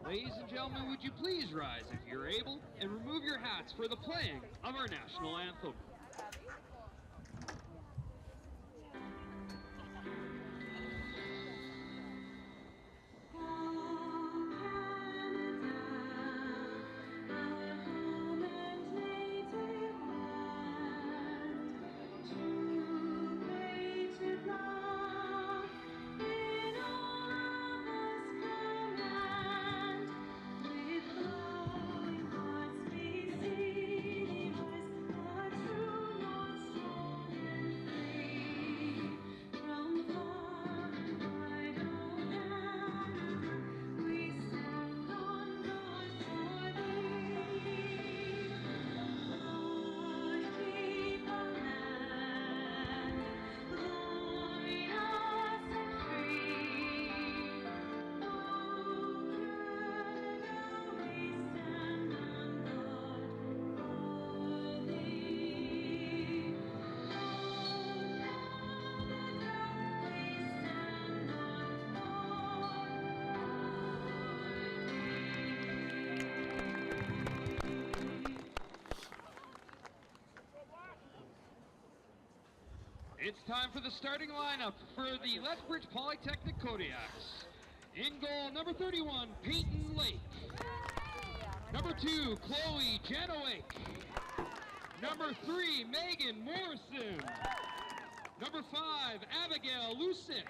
Ladies and gentlemen, would you please rise if you're able and remove your hats for the playing of our national anthem. It's time for the starting lineup for the Lethbridge Polytechnic Kodiaks. In goal, number 31, Peyton Lake. Number 2, Chloe Janowake. Number 3, Megan Morrison. Number 5, Abigail Lusick.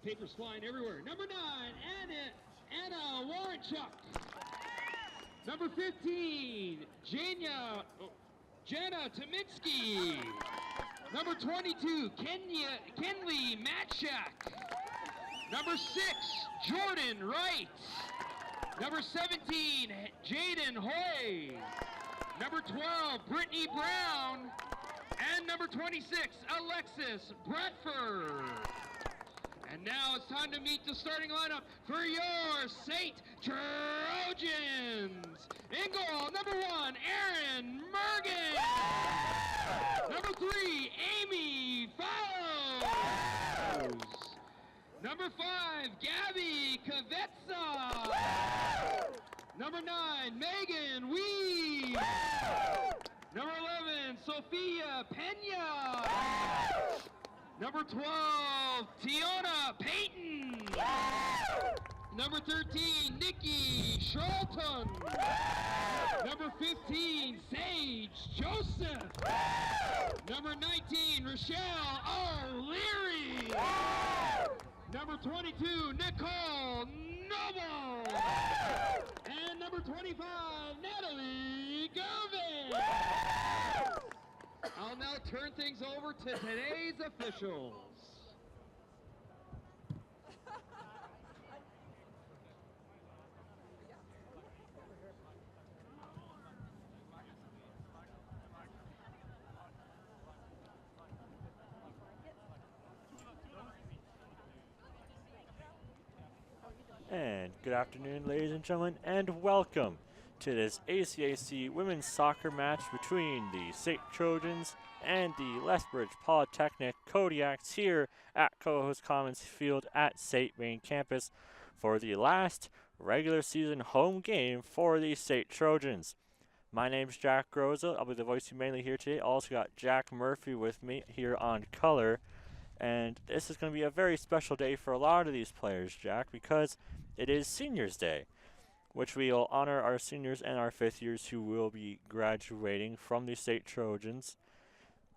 Papers flying everywhere. Number 9, Anna Warrenchuk. Number 15, Jana Tominski. Number 22, Kenley Matchak. Number 6, Jordan Wright. Number 17, Jaden Hoy. Number 12, Brittany Brown. And number 26, Alexis Bradford. And now it's time to meet the starting lineup for your SAIT Trojans. In goal, number 1, Erin Mergen. Number 3, Amy Fowles. Number 5, Gabby Kavetsa. Number 9, Megan Weed. Number 11, Sophia Pena. Number 12, Tiona Payton. Number 13, Nikki Charlton. Number 15, Sage Joseph. Number 19, Rochelle O'Leary. Number 22, Nicole Noble. And number 25, Natalie Garvin. I'll now turn things over to today's officials. And good afternoon, ladies and gentlemen, and welcome to this ACAC women's soccer match between the SAIT Trojans and the Lethbridge Polytechnic Kodiaks here at Co-host Commons Field at SAIT main campus for the last regular season home game for the SAIT Trojans. My name's Jack Groza. I'll be the voice you mainly here today. Also got Jack Murphy with me here on color. And this is going to be a very special day for a lot of these players, Jack, because it is Seniors Day, which we will honor our seniors and our fifth years who will be graduating from the SAIT Trojans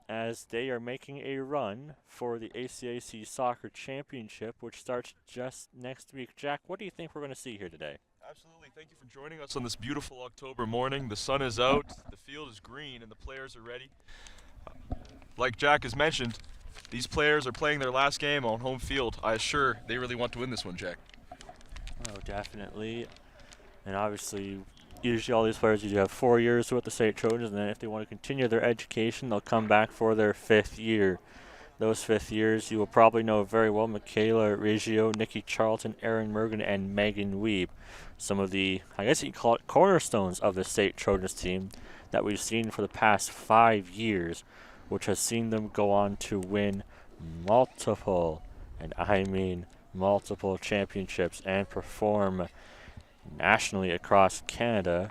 as they are making a run for the ACAC Soccer Championship, which starts just next week. Jack, what do you think we're going to see here today? Absolutely. Thank you for joining us on this beautiful October morning. The sun is out, the field is green, and the players are ready. Like Jack has mentioned, these players are playing their last game on home field. I assure they really want to win this one, Jack. Oh, definitely. And obviously, usually all these players usually have 4 years with the SAIT Trojans, and then if they want to continue their education, they'll come back for their fifth year. Those fifth years, you will probably know very well: Michaela Reggio, Nikki Charlton, Erin Mergen, and Megan Weeb. Some of the, I guess you could call it, cornerstones of the SAIT Trojans team that we've seen for the past 5 years, which has seen them go on to win multiple and I mean multiple championships, and perform nationally across Canada.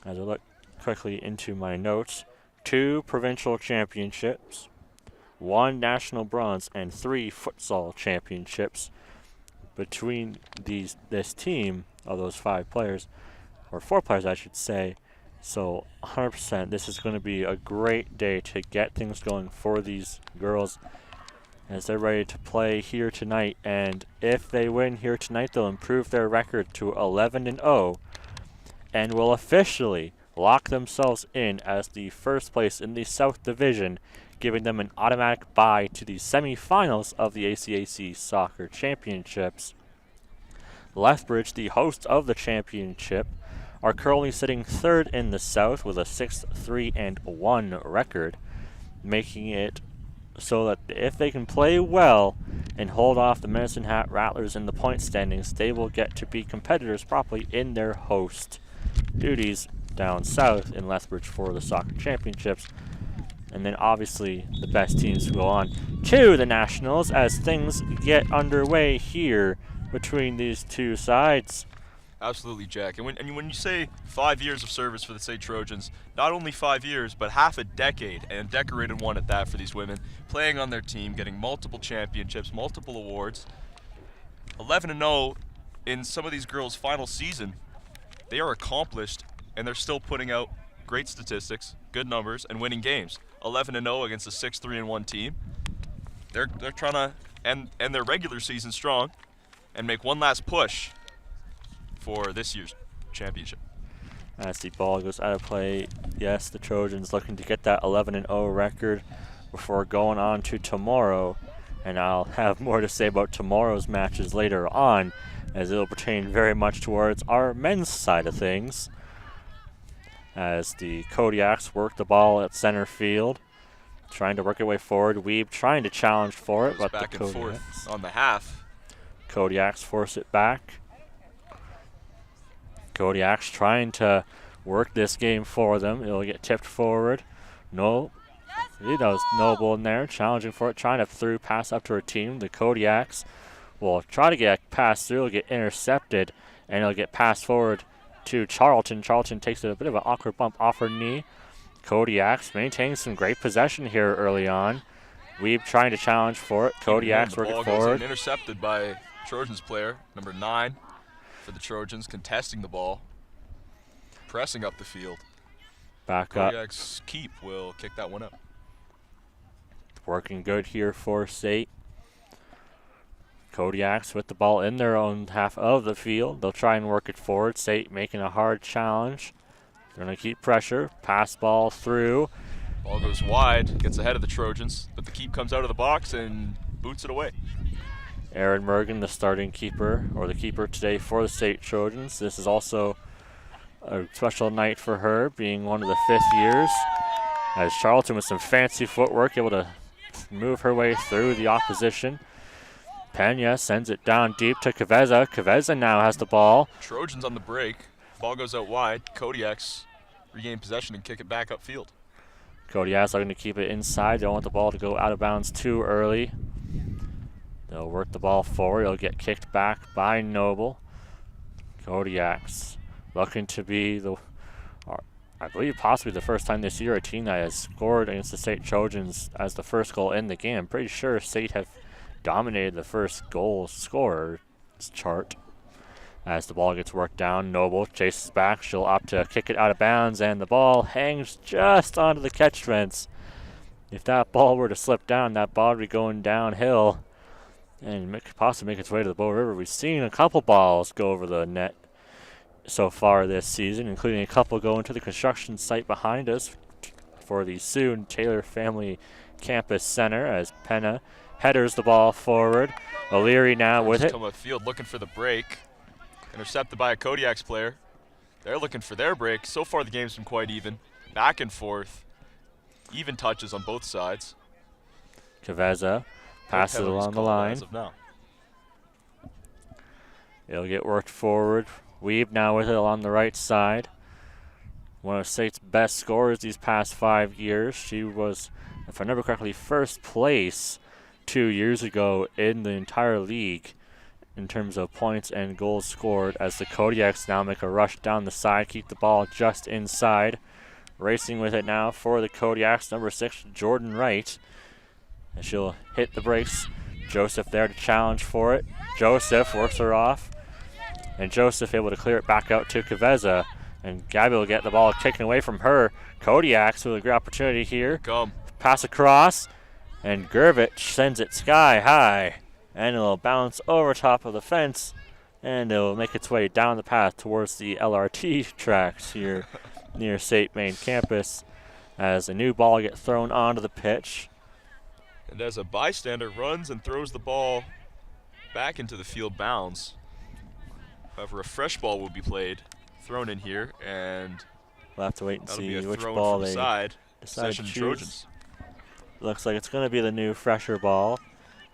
As I look quickly into my notes, 2 provincial championships, 1 national bronze, and 3 futsal championships between this team of those 5 players, or 4 players I should say. So 100%, this is going to be a great day to get things going for these girls as they're ready to play here tonight. And if they win here tonight, they'll improve their record to 11-0 and will officially lock themselves in as the first place in the South Division, giving them an automatic bye to the semifinals of the ACAC Soccer Championships. Lethbridge, the host of the championship, are currently sitting 3rd in the South with a 6-3-1 record, making it so that if they can play well and hold off the Medicine Hat Rattlers in the point standings, they will get to be competitors properly in their host duties down south in Lethbridge for the soccer championships. And then obviously the best teams go on to the Nationals as things get underway here between these two sides. Absolutely, Jack. And when you say 5 years of service for the SAIT Trojans, not only 5 years, but half a decade, and a decorated one at that for these women, playing on their team, getting multiple championships, multiple awards. 11-0 in some of these girls' final season. They are accomplished, and they're still putting out great statistics, good numbers, and winning games. 11-0 against a 6-3-1 team. They're trying to end their regular season strong and make one last push for this year's championship. As the ball goes out of play, yes, the Trojans looking to get that 11-0 record before going on to tomorrow. And I'll have more to say about tomorrow's matches later on, as it'll pertain very much towards our men's side of things. As the Kodiaks work the ball at center field, trying to work their way forward. Weeb trying to challenge for it, but back the and forth on the half. Kodiaks force it back. Kodiaks trying to work this game for them. It'll get tipped forward. No. He does Noble in there, challenging for it, trying to through pass up to her team. The Kodiaks will try to get a pass through, it'll get intercepted, and it'll get passed forward to Charlton. Charlton takes a bit of an awkward bump off her knee. Kodiaks maintaining some great possession here early on. Weeb trying to challenge for it. Kodiaks working forward. Intercepted by Trojans player, number 9 for the Trojans, contesting the ball, pressing up the field. Back up. Kodiaks keep will kick that one up. Working good here for SAIT. Kodiaks with the ball in their own half of the field. They'll try and work it forward. SAIT making a hard challenge. They're going to keep pressure. Pass ball through. Ball goes wide, gets ahead of the Trojans, but the keep comes out of the box and boots it away. Erin Mergen, the starting keeper, or the keeper today for the SAIT Trojans. This is also a special night for her, being one of the 5th years. As Charlton with some fancy footwork, able to move her way through the opposition. Pena sends it down deep to Caveza. Caveza now has the ball. Trojans on the break. Ball goes out wide. Kodiaks regain possession and kick it back upfield. Kodiaks looking to keep it inside. They don't want the ball to go out of bounds too early. They'll work the ball forward. It'll get kicked back by Noble. Kodiaks looking to be I believe possibly the first time this year a team that has scored against the SAIT Trojans as the first goal in the game. I'm pretty sure SAIT have dominated the first goal scorer chart. As the ball gets worked down, Noble chases back. She'll opt to kick it out of bounds, and the ball hangs just onto the catch fence. If that ball were to slip down, that ball would be going downhill and possibly make its way to the Bow River. We've seen a couple balls go over the net so far this season, including a couple going to the construction site behind us for the soon Taylor Family Campus Center as Pena headers the ball forward. O'Leary now with it. Come upfield looking for the break. Intercepted by a Kodiaks player. They're looking for their break. So far the game's been quite even. Back and forth. Even touches on both sides. Caveza passes it along the line. As of now. It'll get worked forward. Weeb now with it along the right side. One of SAIT's best scorers these past 5 years. She was, if I remember correctly, first place 2 years ago in the entire league in terms of points and goals scored, as the Kodiaks now make a rush down the side, keep the ball just inside. Racing with it now for the Kodiaks, number 6, Jordan Wright. And she'll hit the brakes. Joseph there to challenge for it. Joseph works her off. And Joseph able to clear it back out to Kaveza. And Gabby will get the ball taken away from her. Kodiaks with a great opportunity here. Come. Pass across. And Gervich sends it sky high. And it'll bounce over top of the fence. And it'll make its way down the path towards the LRT tracks here near SAIT main campus, as a new ball gets thrown onto the pitch. And as a bystander runs and throws the ball back into the field bounds. However, a fresh ball will be thrown in here, and we'll have to wait and that'll see be a which throw ball from the they side. decide to Session choose. Trojans. Looks like it's going to be the new fresher ball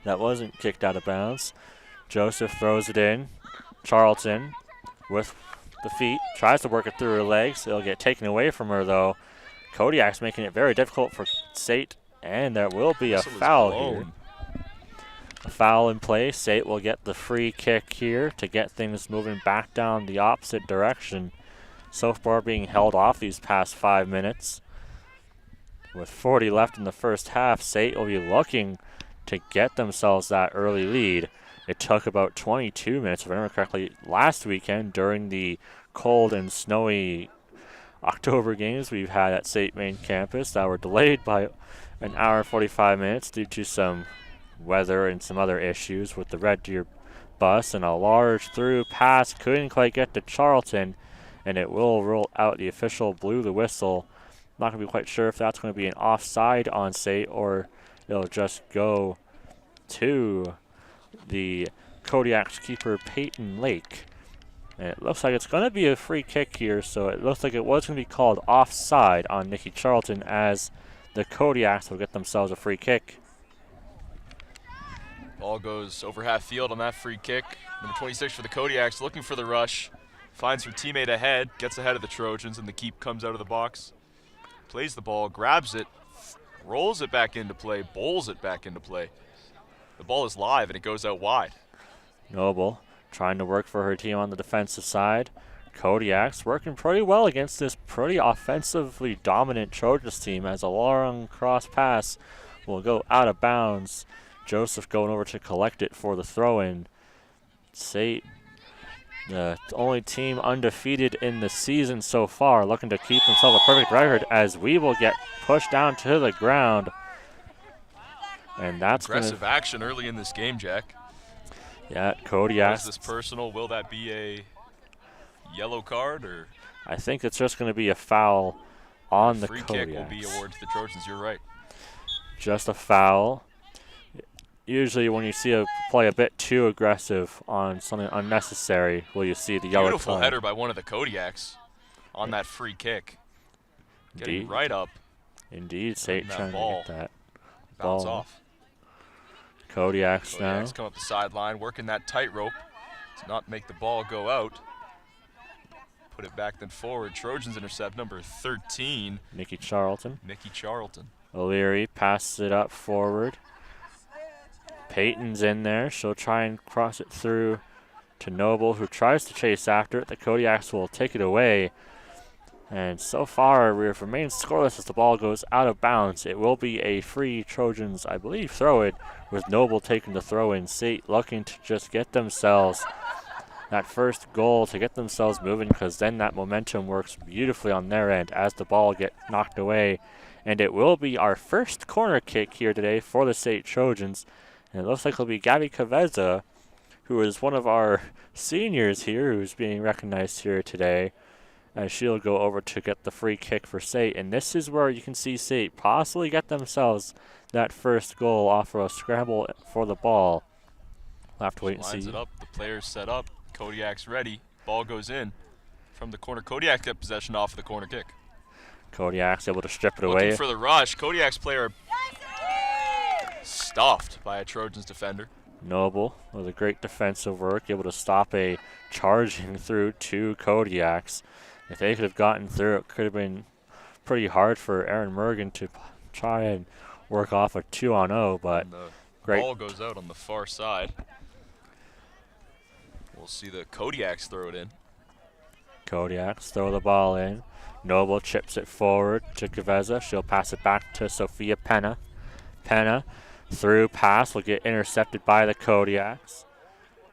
that wasn't kicked out of bounds. Joseph throws it in. Charlton with the feet tries to work it through her legs. It'll get taken away from her, though. Kodiak's making it very difficult for SAIT, and there will be a foul here. A foul in play. SAIT will get the free kick here to get things moving back down the opposite direction. So far being held off these past 5 minutes. With 40 left in the first half, SAIT will be looking to get themselves that early lead. It took about 22 minutes, if I remember correctly, last weekend during the cold and snowy October games we've had at SAIT main campus that were delayed by an hour and 45 minutes due to some weather and some other issues with the Red Deer bus, and a large through pass couldn't quite get to Charlton, and it will roll out. The official blew the whistle. Not going to be quite sure if that's going to be an offside on SAIT or it'll just go to the Kodiak's keeper, Peyton Lake. And it looks like it's going to be a free kick here, so it looks like it was going to be called offside on Nikki Charlton, as the Kodiaks will get themselves a free kick. Ball goes over half field on that free kick. Number 26 for the Kodiaks, looking for the rush. Finds her teammate ahead, gets ahead of the Trojans, and the keep comes out of the box. Plays the ball, grabs it, rolls it back into play, bowls it back into play. The ball is live, and it goes out wide. Noble trying to work for her team on the defensive side. Kodiak's working pretty well against this pretty offensively dominant Trojans team, as a long cross pass will go out of bounds. Joseph going over to collect it for the throw-in. SAIT, the only team undefeated in the season so far, looking to keep themselves a perfect record, as we will get pushed down to the ground. And that's aggressive action early in this game, Jack. Yeah, Kodiak. Is this personal? Will that be a yellow card, or? I think it's just going to be a foul on the Kodiaks. Free kick will be awarded to the Trojans. You're right. Just a foul. Usually when you see a play a bit too aggressive on something unnecessary, will you see the yellow card. Beautiful header by one of the Kodiaks on that free kick. Getting right up. Indeed, SAIT trying to get that bounce ball off. Kodiaks now. Come up the sideline, working that tightrope to not make the ball go out. Put it back then forward. Trojans intercept number 13. Nikki Charlton. O'Leary passes it up forward. Peyton's in there. She'll try and cross it through to Noble, who tries to chase after it. The Kodiaks will take it away. And so far, we have remained scoreless as the ball goes out of bounds. It will be a free Trojans, I believe, throw-in, with Noble taking the throw-in. SAIT looking to just get themselves that first goal to get themselves moving, because then that momentum works beautifully on their end as the ball gets knocked away. And it will be our first corner kick here today for the SAIT Trojans. And it looks like it'll be Gabby Kaveza, who is one of our seniors here, who's being recognized here today, as she'll go over to get the free kick for SAIT. And this is where you can see SAIT possibly get themselves that first goal off of a scramble for the ball. We'll have to wait and see. Lines it up, the players set up, Kodiak's ready, ball goes in from the corner. Kodiak get possession off of the corner kick. Kodiak's able to strip it away. Looking for the rush. Kodiak's player stuffed by a Trojans defender. Noble with a great defensive work, able to stop a charging through two Kodiaks. If they could have gotten through, it could have been pretty hard for Aaron Mergen to try and work off a 2-on-0, but Great. Ball goes out on the far side. We'll see the Kodiaks throw it in. Kodiaks throw the ball in. Noble chips it forward to Gaveza. She'll pass it back to Sophia Penna. Penna through pass will get intercepted by the Kodiaks.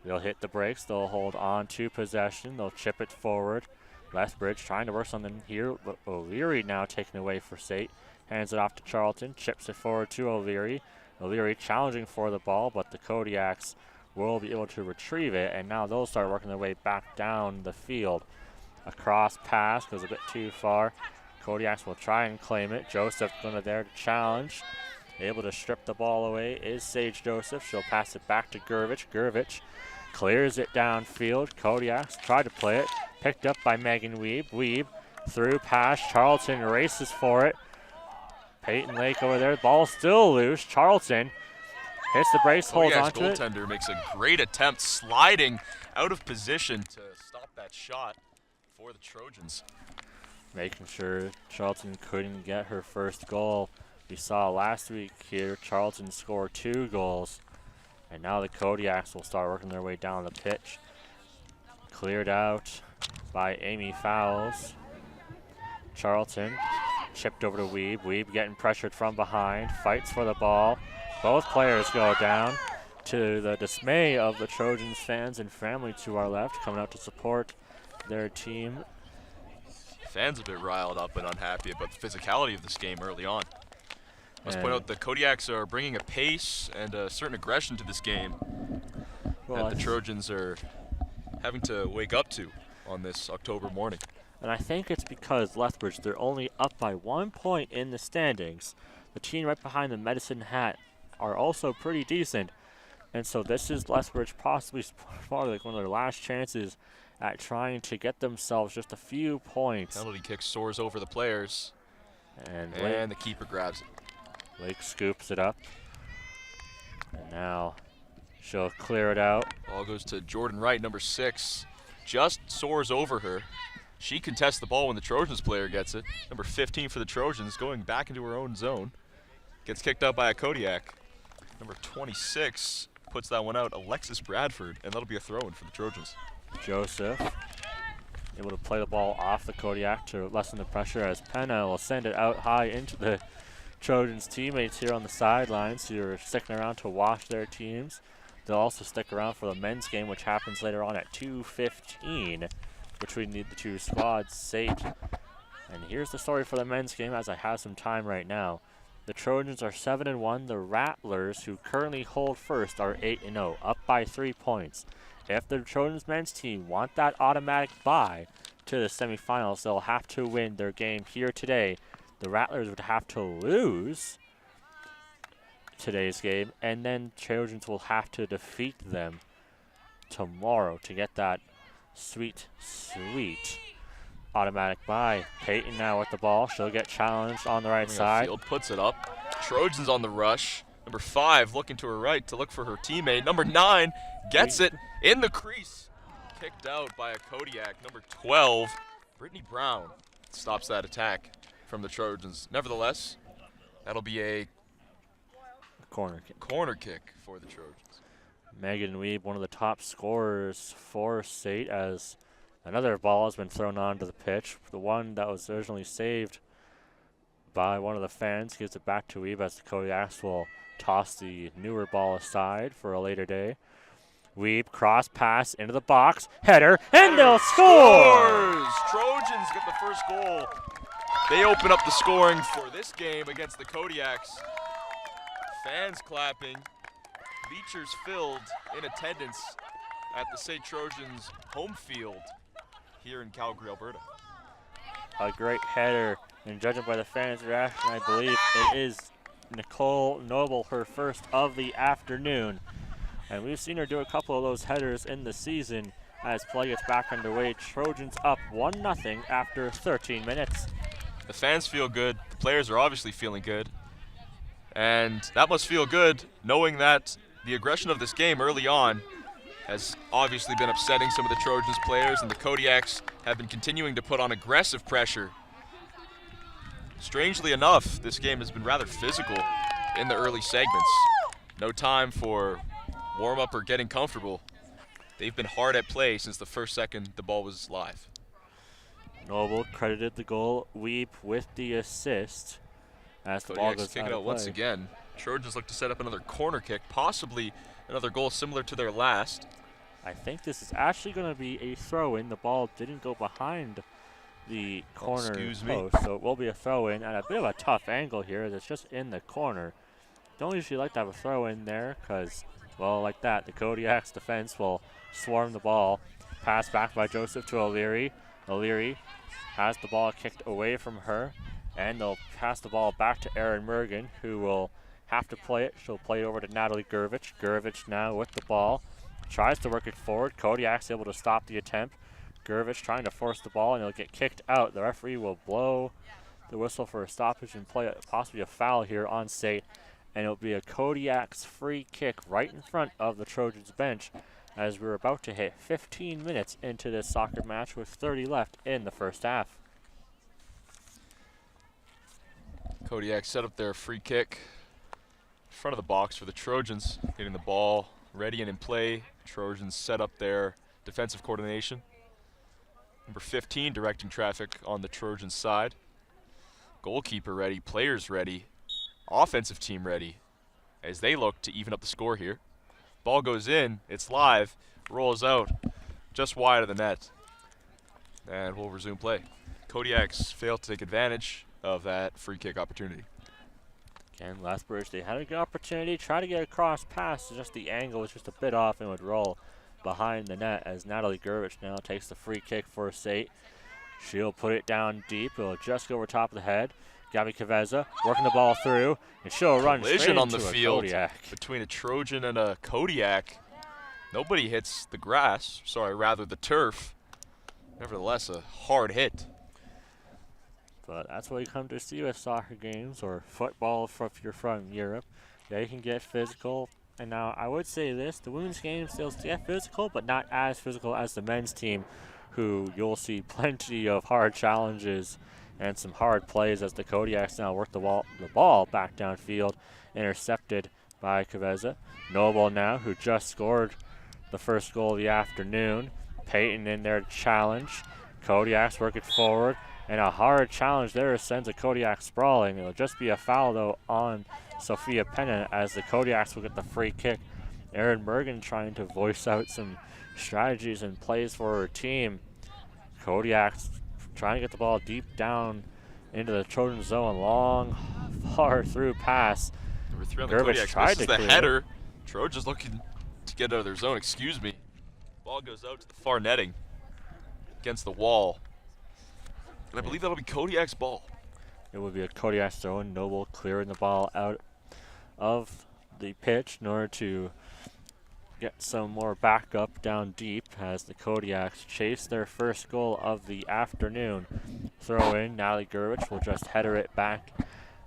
They'll hit the brakes. They'll hold on to possession. They'll chip it forward. Lethbridge trying to work something here, but O'Leary now taken away for SAIT. Hands it off to Charlton. Chips it forward to O'Leary. O'Leary challenging for the ball, but the Kodiaks will be able to retrieve it, and now they'll start working their way back down the field. A cross pass goes a bit too far. Kodiaks will try and claim it. Joseph going to there to challenge. Able to strip the ball away is Sage Joseph. She'll pass it back to Gurvich. Gurvich clears it downfield. Kodiaks tried to play it. Picked up by Megan Weeb. Weeb through pass. Charlton races for it. Peyton Lake over there. Ball still loose. Charlton hits the brace, holds on to it. Goaltender makes a great attempt sliding out of position to stop that shot for the Trojans. Making sure Charlton couldn't get her first goal. We saw last week here Charlton score 2 goals. And now the Kodiaks will start working their way down the pitch. Cleared out by Amy Fowles. Charlton chipped over to Weeb. Weeb getting pressured from behind. Fights for the ball. Both players go down, to the dismay of the Trojans fans and family to our left, coming out to support their team. Fans a bit riled up and unhappy about the physicality of this game early on. Must point out the Kodiaks are bringing a pace and a certain aggression to this game that the Trojans are having to wake up to on this October morning. And I think it's because Lethbridge, they're only up by 1 point in the standings. The team right behind the Medicine Hat are also pretty decent. And so this is Lethbridge possibly probably like one of their last chances at trying to get themselves just a few points. Penalty kick soars over the players. And the keeper grabs it. Lake scoops it up. And now she'll clear it out. Ball goes to Jordan Wright, number 6. Just soars over her. She contests the ball when the Trojans player gets it. Number 15 for the Trojans, going back into her own zone. Gets kicked out by a Kodiak. Number 26 puts that one out, Alexis Bradford, and that'll be a throw-in for the Trojans. Joseph able to play the ball off the Kodiak to lessen the pressure as Penna will send it out high into the Trojans teammates here on the sidelines who are sticking around to watch their teams. They'll also stick around for the men's game, which happens later on at 2:15 between the two squads, SAIT. And here's the story for the men's game as I have some time right now. The Trojans are 7-1. The Rattlers, who currently hold first, are 8-0, up by 3 points. If the Trojans men's team want that automatic bye to the semifinals, they'll have to win their game here today. The Rattlers would have to lose today's game, and then Trojans will have to defeat them tomorrow to get that sweet, sweet automatic bye. Peyton now with the ball. She'll get challenged on the right side. Field puts it up. Trojans on the rush. Number 5 looking to her right to look for her teammate. Number 9 gets it in the crease. Kicked out by a Kodiak. Number 12, Brittany Brown, stops that attack from the Trojans. Nevertheless, that'll be a corner kick for the Trojans. Megan Weeb, one of the top scorers for SAIT, as another ball has been thrown onto the pitch. The one that was originally saved by one of the fans gives it back to Weeb as the Kodiaks will toss the newer ball aside for a later day. Weeb, cross pass into the box, header, and they'll score! Trojans get the first goal. They open up the scoring for this game against the Kodiaks. Fans clapping, bleachers filled in attendance at the SAIT Trojans home field here in Calgary, Alberta. A great header, and judging by the fans' reaction, I believe it is Nicole Noble, her first of the afternoon. And we've seen her do a couple of those headers in the season as play gets back underway. Trojans up 1-0 after 13 minutes. The fans feel good. The players are obviously feeling good. And that must feel good knowing that the aggression of this game early on has obviously been upsetting some of the Trojans players, and the Kodiaks have been continuing to put on aggressive pressure. Strangely enough, this game has been rather physical in the early segments. No time for warm-up or getting comfortable. They've been hard at play since the first second the ball was live. Noble credited the goal. Weep with the assist as the ball Kodiak's goes kicking out out of once play. again. Trojans look to set up another corner kick, possibly another goal similar to their last. I think this is actually going to be a throw-in. The ball didn't go behind the corner post, so it will be a throw-in at a bit of a tough angle here. It's just in the corner. Don't usually like to have a throw-in there because, well, like that, the Kodiak's defense will swarm the ball. Pass back by Joseph to O'Leary. O'Leary has the ball kicked away from her, and they'll pass the ball back to Erin Mergen, who will have to play it. She'll play it over to Natalie Gurvich. Gurvich now with the ball. Tries to work it forward. Kodiak's able to stop the attempt. Gurvich trying to force the ball, and it'll get kicked out. The referee will blow the whistle for a stoppage and play possibly a foul here on SAIT. And it'll be a Kodiak's free kick right in front of the Trojans bench as we're about to hit 15 minutes into this soccer match with 30 left in the first half. Kodiak set up their free kick in front of the box for the Trojans, getting the ball ready and in play. Trojans set up their defensive coordination. Number 15 directing traffic on the Trojans side. Goalkeeper ready, players ready, offensive team ready as they look to even up the score here. Ball goes in, it's live, rolls out just wide of the net. And we'll resume play. Kodiak's failed to take advantage of that free kick opportunity. Again, Lethbridge, they had a good opportunity, try to get a cross pass, just the angle was just a bit off and would roll behind the net as Natalie Gurvich now takes the free kick for SAIT. She'll put it down deep, it'll just go over top of the head. Gabby Caveza working the ball through, and she'll run straight Collision into on the a field Kodiak. between a Trojan and a Kodiak. Nobody hits the grass, rather the turf. Nevertheless, a hard hit. But that's what you come to see with soccer games or football if you're from Europe. Yeah, you can get physical. And now I would say this, the women's games still get physical, but not as physical as the men's team, who you'll see plenty of hard challenges and some hard plays as the Kodiaks now work the ball back downfield, intercepted by Caveza. Noble now, who just scored the first goal of the afternoon. Peyton in there to challenge. Kodiak's working forward, and a hard challenge there sends a Kodiak sprawling. It'll just be a foul, though, on Sophia Penna as the Kodiaks will get the free kick. Erin Mergen trying to voice out some strategies and plays for her team. Kodiak's trying to get the ball deep down into the Trojan zone. Long, far through pass. Number 3 on the Gurvich Kodiaks tried misses to the clear header. Trojans looking to get out of their zone, excuse me. Ball goes out to the far netting against the wall. And I believe that'll be Kodiak's ball. It will be a Kodiak throw, and Noble clearing the ball out of the pitch in order to get some more backup down deep as the Kodiaks chase their first goal of the afternoon. Throw in, Natalie Gurvich will just header it back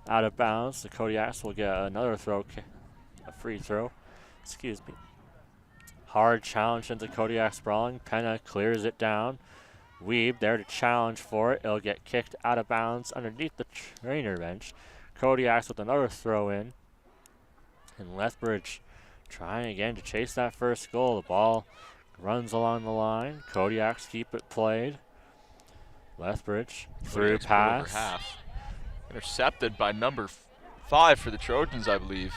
out of bounds. The Kodiaks will get another throw, a free throw, excuse me. Hard challenge into Kodiak sprawling. Penna clears it down. Weeb there to challenge for it. It'll get kicked out of bounds underneath the trainer bench. Kodiaks with another throw in. And Lethbridge trying again to chase that first goal. The ball runs along the line. Kodiaks keep it played. Lethbridge through pass. Over half. Intercepted by number 5 for the Trojans, I believe.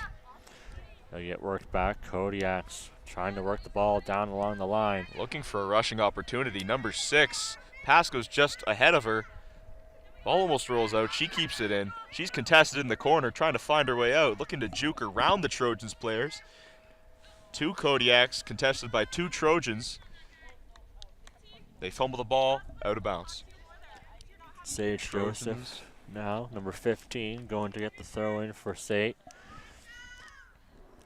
They'll get worked back. Kodiaks trying to work the ball down along the line. Looking for a rushing opportunity. Number 6. Pass goes just ahead of her. Ball almost rolls out. She keeps it in. She's contested in the corner, trying to find her way out. Looking to juke around the Trojans players. 2 Kodiaks contested by 2 Trojans. They fumble the ball out of bounds. Sage Trojans. Joseph now, number 15, going to get the throw in for SAIT.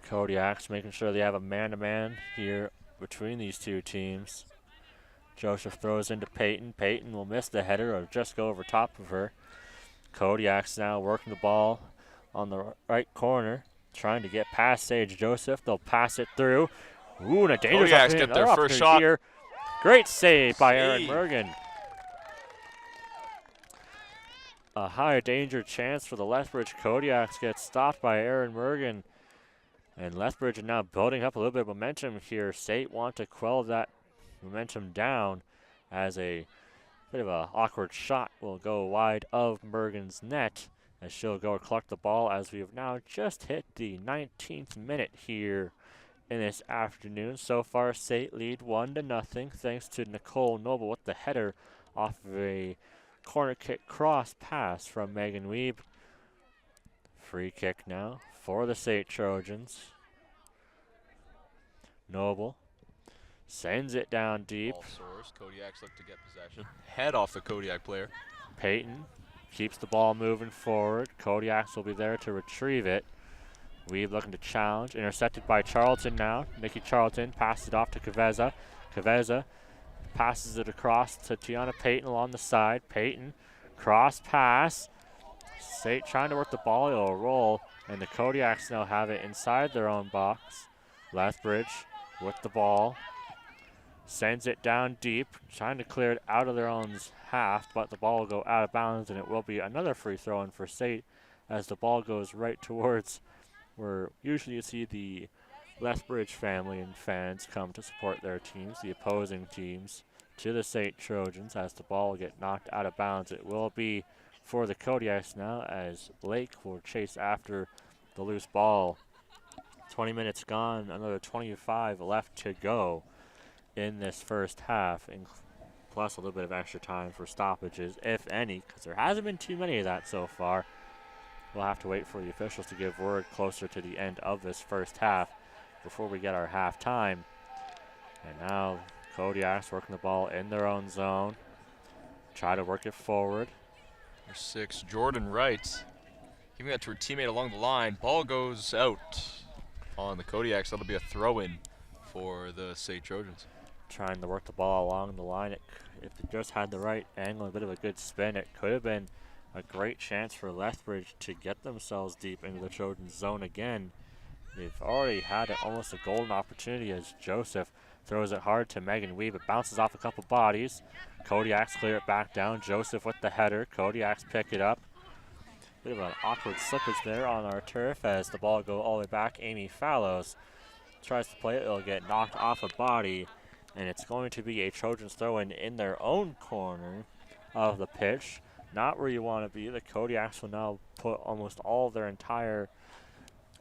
Kodiaks making sure they have a man-to-man here between these two teams. Joseph throws into Peyton. Peyton will miss the header or just go over top of her. Kodiaks now working the ball on the right corner, trying to get past Sage Joseph. They'll pass it through. Ooh, and a dangerous Kodiaks opportunity. get their Another first opportunity shot. here. Great save by Erin Save. Mergen. A high danger chance for the Lethbridge Kodiaks gets stopped by Erin Mergen And Lethbridge are now building up a little bit of momentum here. SAIT want to quell that momentum down as a bit of an awkward shot will go wide of Bergen's net as she'll go collect the ball as we have now just hit the 19th minute here in this afternoon. So far, SAIT lead 1-0 thanks to Nicole Noble with the header off of a corner kick cross pass from Megan Weeb. Free kick now for the SAIT Trojans. Noble sends it down deep. Ball soars. Kodiak's look to get possession. Head off the Kodiak player. Peyton keeps the ball moving forward. Kodiaks will be there to retrieve it. Weeb looking to challenge. Intercepted by Charlton now. Nikki Charlton passes it off to Kaveza. Kaveza passes it across to Tiana Peyton along the side. Peyton, cross pass. SAIT trying to work the ball. It'll roll, and the Kodiaks now have it inside their own box. Lethbridge with the ball. Sends it down deep, trying to clear it out of their own half, but the ball will go out of bounds, and it will be another free throw in for SAIT as the ball goes right towards where usually you see the Lethbridge family and fans come to support their teams, the opposing teams, to the SAIT Trojans as the ball will get knocked out of bounds. It will be for the Kodiaks now as Blake will chase after the loose ball. 20 minutes gone, another 25 left to go in this first half, plus a little bit of extra time for stoppages, if any, because there hasn't been too many of that so far. We'll have to wait for the officials to give word closer to the end of this first half before we get our halftime. And now Kodiak's working the ball in their own zone. Try to work it forward. Number 6, Jordan Wright, giving that to her teammate along the line. Ball goes out on the Kodiaks. That'll be a throw-in for the SAIT Trojans. Trying to work the ball along the line. If it just had the right angle, a bit of a good spin, it could have been a great chance for Lethbridge to get themselves deep into the Trojans zone again. They've already had almost a golden opportunity as Joseph throws it hard to Megan Weeb. It bounces off a couple bodies. Kodiaks clear it back down. Joseph with the header. Kodiaks pick it up. Bit of an awkward slippage there on our turf as the ball go all the way back. Amy Fallows tries to play it. It'll get knocked off a body, and it's going to be a Trojans throw-in in their own corner of the pitch. Not where you want to be. The Kodiaks will now put almost all of their entire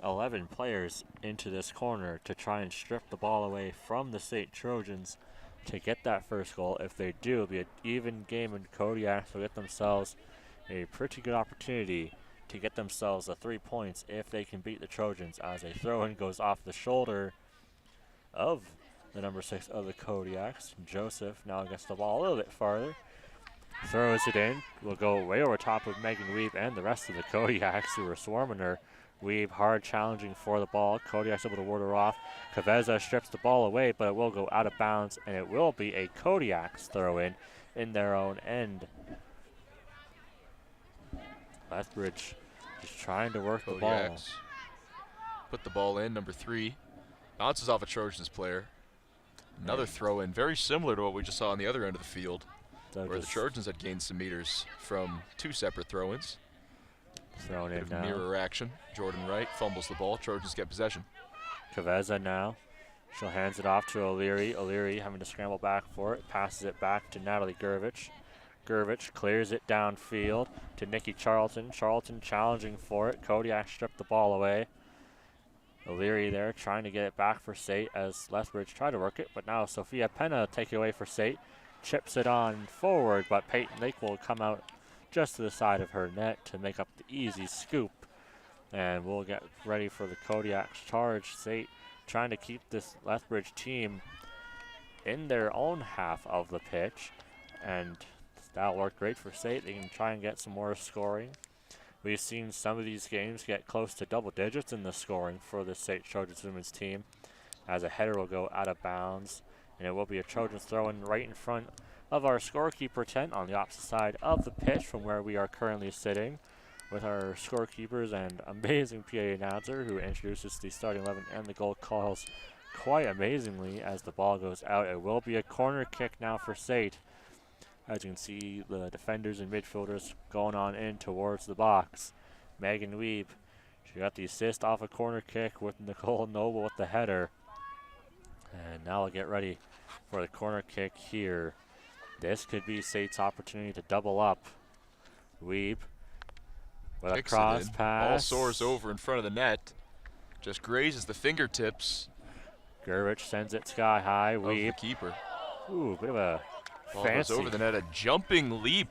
11 players into this corner to try and strip the ball away from the SAIT Trojans to get that first goal. If they do, it'll be an even game, and Kodiaks will get themselves a pretty good opportunity to get themselves the 3 points if they can beat the Trojans, as a throw-in goes off the shoulder of the number 6 of the Kodiaks. Joseph now gets the ball a little bit farther. Throws it in. Will go way over top of Megan Weeb and the rest of the Kodiaks who are swarming her. Weeb hard challenging for the ball. Kodiak's able to ward her off. Kaveza strips the ball away, but it will go out of bounds, and it will be a Kodiaks throw-in in their own end. Lethbridge just trying to work Kodiaks the ball. Put the ball in. Number 3 bounces off a Trojans player. Another throw-in, very similar to what we just saw on the other end of the field, where the Trojans had gained some meters from 2 separate throw-ins. Thrown in now. Mirror action. Jordan Wright fumbles the ball. Trojans get possession. Kaveza now. She'll hands it off to O'Leary. O'Leary having to scramble back for it. Passes it back to Natalie Gurvich. Gurvich clears it downfield to Nikki Charlton. Charlton challenging for it. Kodiak stripped the ball away. O'Leary there trying to get it back for SAIT as Lethbridge try to work it, but now Sophia Penna take it away for SAIT. Chips it on forward, but Peyton Lake will come out just to the side of her net to make up the easy scoop. And we'll get ready for the Kodiak's charge. SAIT trying to keep this Lethbridge team in their own half of the pitch, and that worked great for SAIT. They can try and get some more scoring. We've seen some of these games get close to double digits in the scoring for the SAIT Trojans women's team, as a header will go out of bounds, and it will be a Trojans throw-in right in front of our scorekeeper tent on the opposite side of the pitch from where we are currently sitting, with our scorekeepers and amazing PA announcer who introduces the starting 11 and the goal calls quite amazingly as the ball goes out. It will be a corner kick now for SAIT. As you can see, the defenders and midfielders going on in towards the box. Megan Weeb, She got the assist off a corner kick with Nicole Noble with the header. And now we'll get ready for the corner kick here. This could be SAIT's opportunity to double up. Weeb with a cross pass. Ball soars over in front of the net. Just grazes the fingertips. Gervich sends it sky high. Weeb. Keeper. Ooh, bit of a Ball fancy. goes over the net, a jumping leap.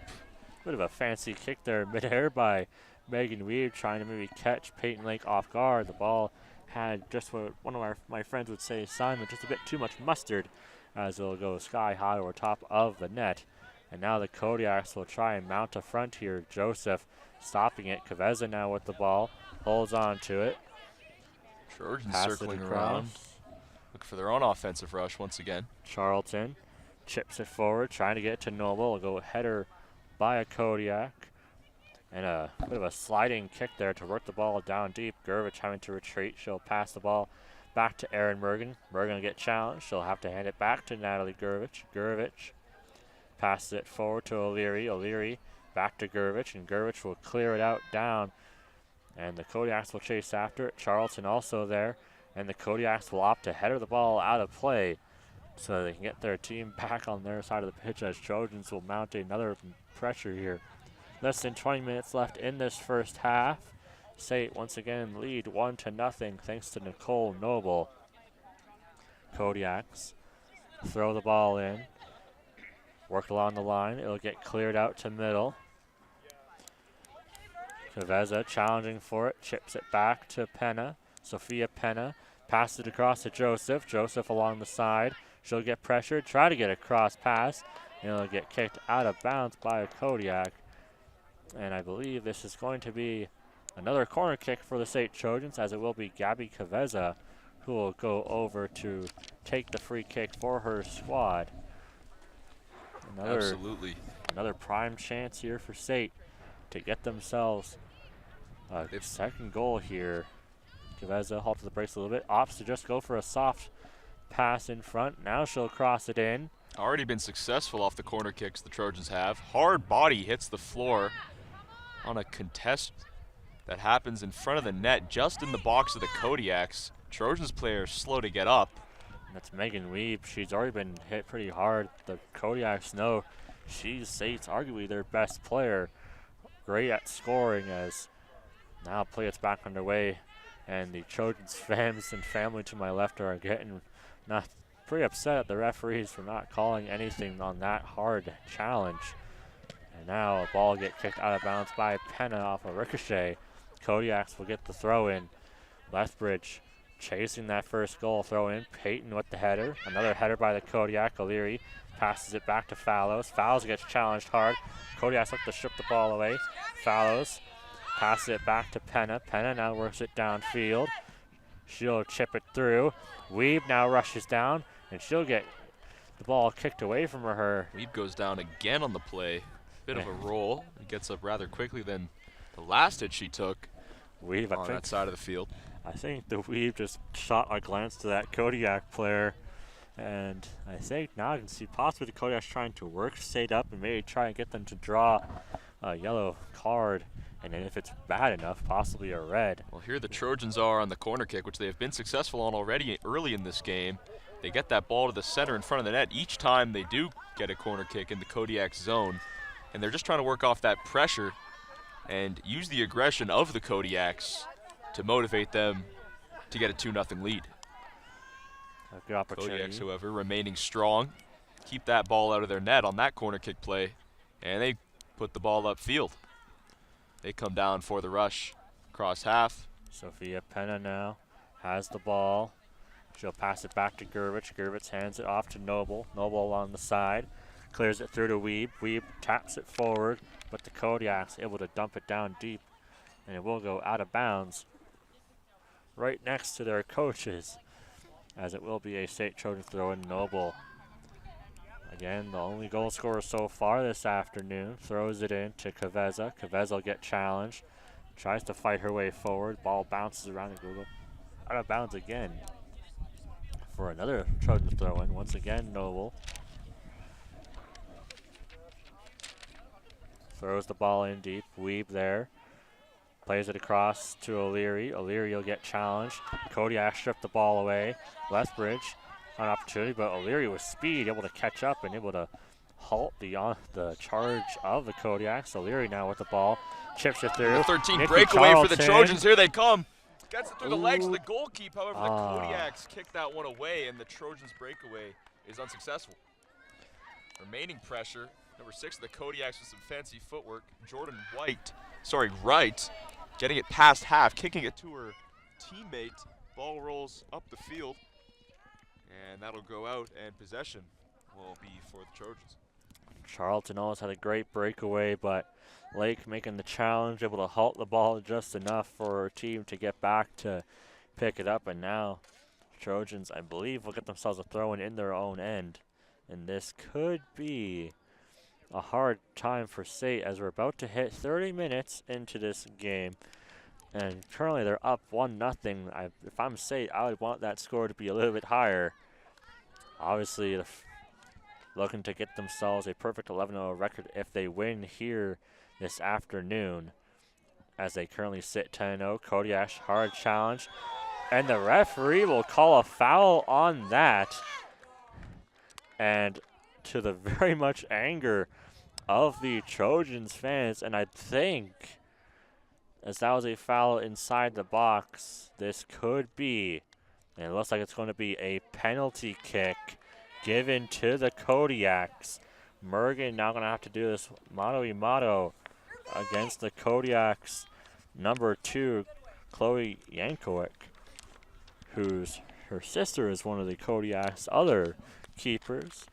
Bit of a fancy kick there midair by Megan Weeb, trying to maybe catch Peyton Lake off guard. The ball had just what one of my friends would say, Simon, just a bit too much mustard, as it'll go sky high over top of the net. And now the Kodiaks will try and mount a front here. Joseph stopping it. Kaveza now with the ball, holds on to it. Trojans circling around. Look for their own offensive rush once again. Charlton chips it forward, trying to get it to Noble. It'll go header by a Kodiak. And a bit of a sliding kick there to work the ball down deep. Gervich having to retreat. She'll pass the ball back to Erin Mergen. Mergen will get challenged. She'll have to hand it back to Natalie Gervich. Gervich passes it forward to O'Leary. O'Leary back to Gervich, and Gervich will clear it out down. And the Kodiaks will chase after it. Charlton also there. And the Kodiaks will opt to header the ball out of play so they can get their team back on their side of the pitch, as Trojans will mount another pressure here. Less than 20 minutes left in this first half. SAIT once again lead 1-0 thanks to Nicole Noble. Kodiaks throw the ball in. Work along the line. It'll get cleared out to middle. Kaveza challenging for it. Chips it back to Penna. Sophia Penna passes it across to Joseph. Joseph along the side. She'll get pressured. Try to get a cross pass. And it'll get kicked out of bounds by a Kodiak. And I believe this is going to be another corner kick for the SAIT Trojans, as it will be Gabby Kaveza who will go over to take the free kick for her squad. Absolutely. Another prime chance here for SAIT to get themselves a second goal here. Kaveza halts the brakes a little bit, opts to just go for a soft pass in front. Now she'll cross it in. Already been successful off the corner kicks the Trojans have. Hard body hits the floor on a contest that happens in front of the net, just in the box of the Kodiaks. Trojans player slow to get up. And that's Megan Weeb. She's already been hit pretty hard. The Kodiaks know she's SAIT's arguably their best player. Great at scoring, as now play it's back underway. And the Trojans fans and family to my left are getting pretty upset at the referees for not calling anything on that hard challenge. And now a ball get kicked out of bounds by Penna off a ricochet. Kodiaks will get the throw in. Lethbridge chasing that first goal, throw in. Peyton with the header. Another header by the Kodiak. O'Leary passes it back to Fallows. Fallows gets challenged hard. Kodiaks look to strip the ball away. Fallows passes it back to Penna. Penna now works it downfield. She'll chip it through. Weeb now rushes down, and she'll get the ball kicked away from her. Weeb goes down again on the play. Bit of a roll. He gets up rather quickly than the last hit she took Weeb on that side of the field. I think the Weeb just shot a glance to that Kodiak player, and I think now I can see possibly the Kodiaks trying to work SAIT up and maybe try and get them to draw a yellow card, and then if it's bad enough, possibly a red. Well, here the Trojans are on the corner kick, which they have been successful on already early in this game. They get that ball to the center in front of the net each time they do get a corner kick in the Kodiak zone, and they're just trying to work off that pressure and use the aggression of the Kodiaks to motivate them to get a 2-0 lead. A good opportunity. Kodiaks, however, remaining strong, keep that ball out of their net on that corner kick play, and they put the ball upfield. They come down for the rush, cross half. Sophia Penna now has the ball. She'll pass it back to Gervich. Gervich hands it off to Noble. Noble along the side. Clears it through to Weeb. Weeb taps it forward, but the Kodiaks able to dump it down deep, and it will go out of bounds right next to their coaches, as it will be a SAIT Trojan throw in. Noble, again, the only goal scorer so far this afternoon, throws it in to Kaveza. Kaveza will get challenged, tries to fight her way forward. Ball bounces around and goes out of bounds again for another Trojan throw in. Once again, Noble throws the ball in deep. Weeb there. Plays it across to O'Leary. O'Leary will get challenged. Kodiak stripped the ball away. Lethbridge an opportunity, but O'Leary with speed able to catch up and able to halt the charge of the Kodiaks. O'Leary now with the ball. Chips it through. The 13 Nikki breakaway for the Charlton. Trojans. Here they come. Gets it through the legs of the Ooh. goalkeeper. However, the Kodiaks kick that one away, and the Trojans' breakaway is unsuccessful. Remaining pressure. Number 6 of the Kodiaks with some fancy footwork. Jordan Wright, getting it past half, kicking it to her teammate. Ball rolls up the field, and that'll go out, and possession will be for the Trojans. Charlton always had a great breakaway, but Lake making the challenge, able to halt the ball just enough for her team to get back to pick it up. And now Trojans, I believe, will get themselves a throw-in in their own end. And this could be a hard time for SAIT as we're about to hit 30 minutes into this game. And currently they're up 1-0. If I'm SAIT, I would want that score to be a little bit higher. Obviously, looking to get themselves a perfect 11-0 record if they win here this afternoon, as they currently sit 10-0. Kodiak hard challenge, and the referee will call a foul on that. And to the very much anger of the Trojans fans, and I think as that was a foul inside the box, this could be, and it looks like it's going to be a penalty kick given to the Kodiaks. Mergen now going to have to do this mano-a-mano against the Kodiaks number 2, Chloe Yankowic, her sister is one of the Kodiaks' other keepers.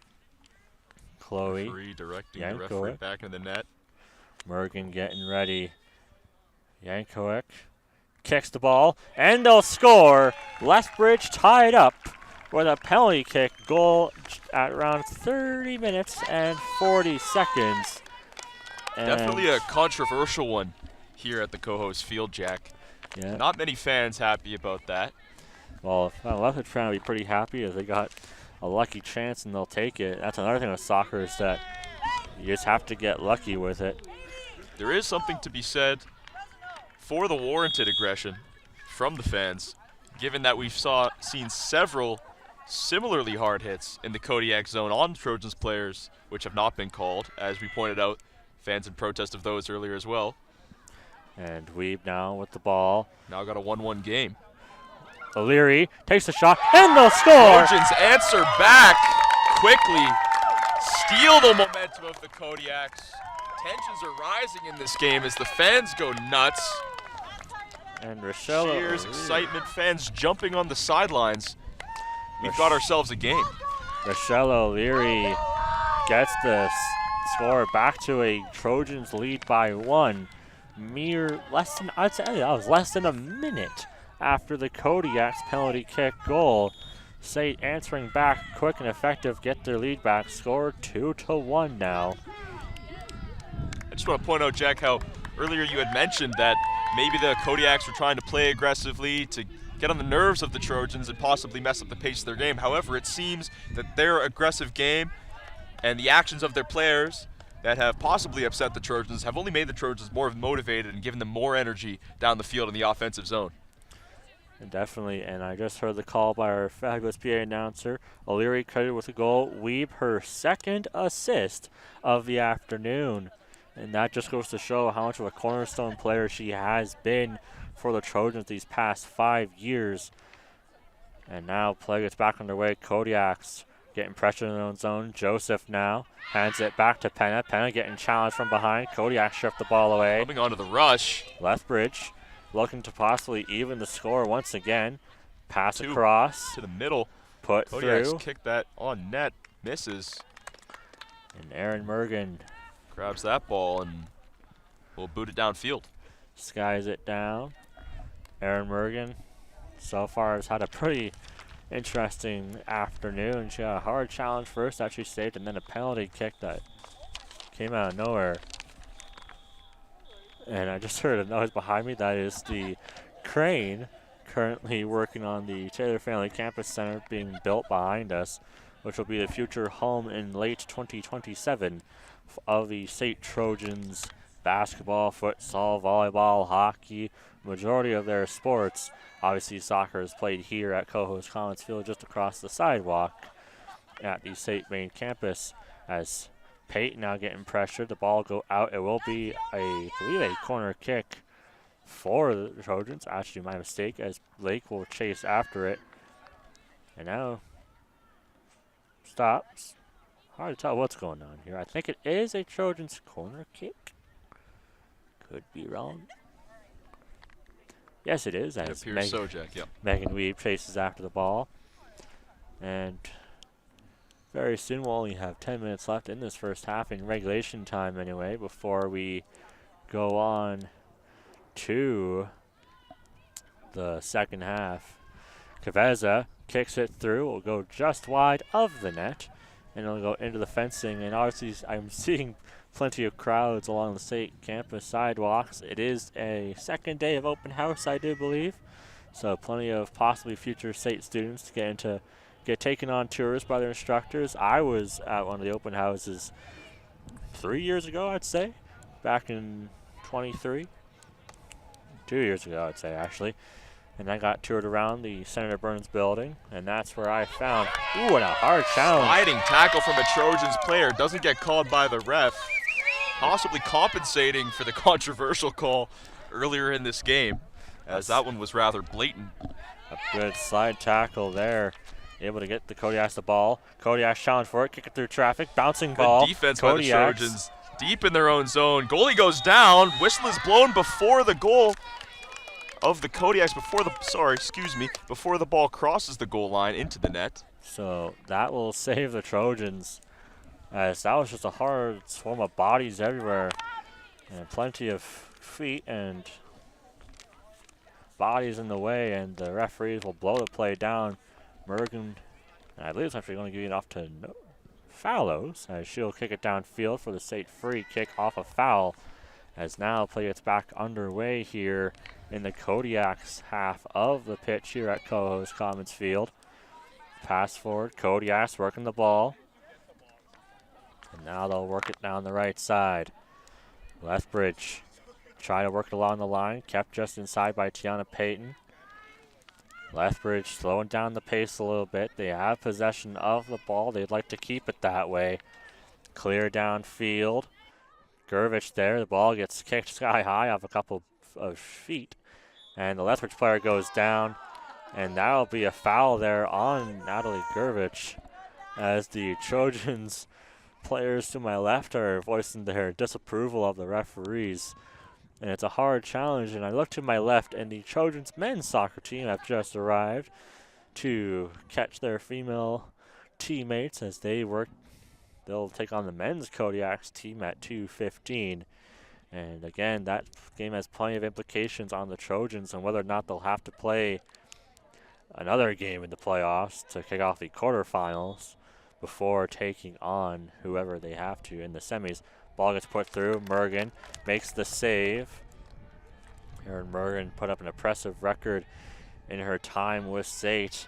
Chloe Referee directing Yankowic. the referee back in the net. Mergen getting ready. Yankowic kicks the ball, and they'll score. Lethbridge tied up with a penalty kick goal at around 30 minutes and 40 seconds. And Definitely a controversial one here at the co-host field, Jack. yeah. Not many fans happy about that. Well, Lethbridge fan will be pretty happy as they got a lucky chance and they'll take it. That's another thing with soccer is that you just have to get lucky with it. There is something to be said for the warranted aggression from the fans, given that we've seen several similarly hard hits in the Kodiak zone on Trojans players, which have not been called, as we pointed out, fans in protest of those earlier as well. And Weeb now with the ball. Now got a 1-1 game. O'Leary takes the shot, and they'll score! Trojans answer back quickly, steal the momentum of the Kodiaks. Tensions are rising in this game as the fans go nuts. And Rochelle Cheers, O'Leary. excitement, fans jumping on the sidelines. We've got ourselves a game. Rochelle O'Leary gets the score back to a Trojans lead by 1. I'd say that was less than a minute after the Kodiaks penalty kick goal. SAIT answering back quick and effective, get their lead back, score 2-1 now. I just want to point out, Jack, how earlier you had mentioned that maybe the Kodiaks were trying to play aggressively to get on the nerves of the Trojans and possibly mess up the pace of their game. However, it seems that their aggressive game and the actions of their players that have possibly upset the Trojans have only made the Trojans more motivated and given them more energy down the field in the offensive zone. And definitely, and I just heard the call by our fabulous PA announcer. O'Leary credited with a goal. Weeb, her second assist of the afternoon. And that just goes to show how much of a cornerstone player she has been for the Trojans these past 5 years. And now play gets back underway. Kodiaks getting pressure in their own zone. Joseph now hands it back to Penna. Penna getting challenged from behind. Kodiak stripped the ball away. Coming onto the rush. Lethbridge looking to possibly even the score once again. Pass across. To the middle. Put Kodiaks through. kick that on net. Misses. And Aaron Mergen Grabs that ball and will boot it downfield. skies it down. Aaron Mergen so far has had a pretty interesting afternoon. She got a hard challenge first that she saved, and then a penalty kick that came out of nowhere. And I just heard a noise behind me. That is the crane currently working on the Taylor Family Campus Center being built behind us, which will be the future home in late 2027 of the SAIT Trojans basketball, futsal, volleyball, hockey, majority of their sports. Obviously, soccer is played here at Co-host Commons Field just across the sidewalk at the SAIT main campus. As Peyton now getting pressured, the ball go out. It will be, I believe, a corner kick for the Trojans. Actually, my mistake, as Lake will chase after it. And now stops. Hard to tell what's going on here. I think it is a Trojans corner kick. Could be wrong. Yes, it is. It As appears so, Jack, yep. Megan Weeb chases after the ball. And very soon we'll only have 10 minutes left in this first half, in regulation time anyway, before we go on to the second half. Kaveza kicks it through. Will go just wide of the net, and it'll go into the fencing. And obviously I'm seeing plenty of crowds along the SAIT campus sidewalks. It is a second day of open house, I do believe. So plenty of possibly future SAIT students to get taken on tours by their instructors. I was at one of the open houses 3 years ago, I'd say, back in 23. 2 years ago, I'd say, actually. And I got toured around the Senator Burns building, and that's where I found, ooh, and a hard challenge. Sliding tackle from a Trojans player, doesn't get called by the ref, possibly compensating for the controversial call earlier in this game, as that one was rather blatant. A good slide tackle there. Able to get the Kodiaks the ball. Kodiaks challenge for it, kick it through traffic, bouncing ball. Good defense by the Trojans, deep in their own zone. Goalie goes down, whistle is blown before the goal of the Kodiaks, before the ball crosses the goal line into the net. So that will save the Trojans, as that was just a hard swarm of bodies everywhere, and plenty of feet and bodies in the way, and the referees will blow the play down. Mergen, I believe it's actually going to give you enough to Fallows, as she'll kick it downfield for the SAIT free kick off a foul, as now play gets back underway here in the Kodiaks half of the pitch here at Co-host Commons Field. Pass forward, Kodiaks working the ball. And now they'll work it down the right side. Lethbridge trying to work it along the line, kept just inside by Tiana Payton. Lethbridge slowing down the pace a little bit. They have possession of the ball. They'd like to keep it that way. Clear downfield. Gervich there. The ball gets kicked sky high off a couple of feet. And the Lethbridge player goes down. And that'll be a foul there on Natalie Gervich, as the Trojans players to my left are voicing their disapproval of the referees. And it's a hard challenge, and I look to my left, and the Trojans men's soccer team have just arrived to catch their female teammates as they'll take on the men's Kodiaks team at 2:15. And again, that game has plenty of implications on the Trojans and whether or not they'll have to play another game in the playoffs to kick off the quarterfinals before taking on whoever they have to in the semis. Ball gets put through. Mergen makes the save. Erin Mergen put up an impressive record in her time with SAIT.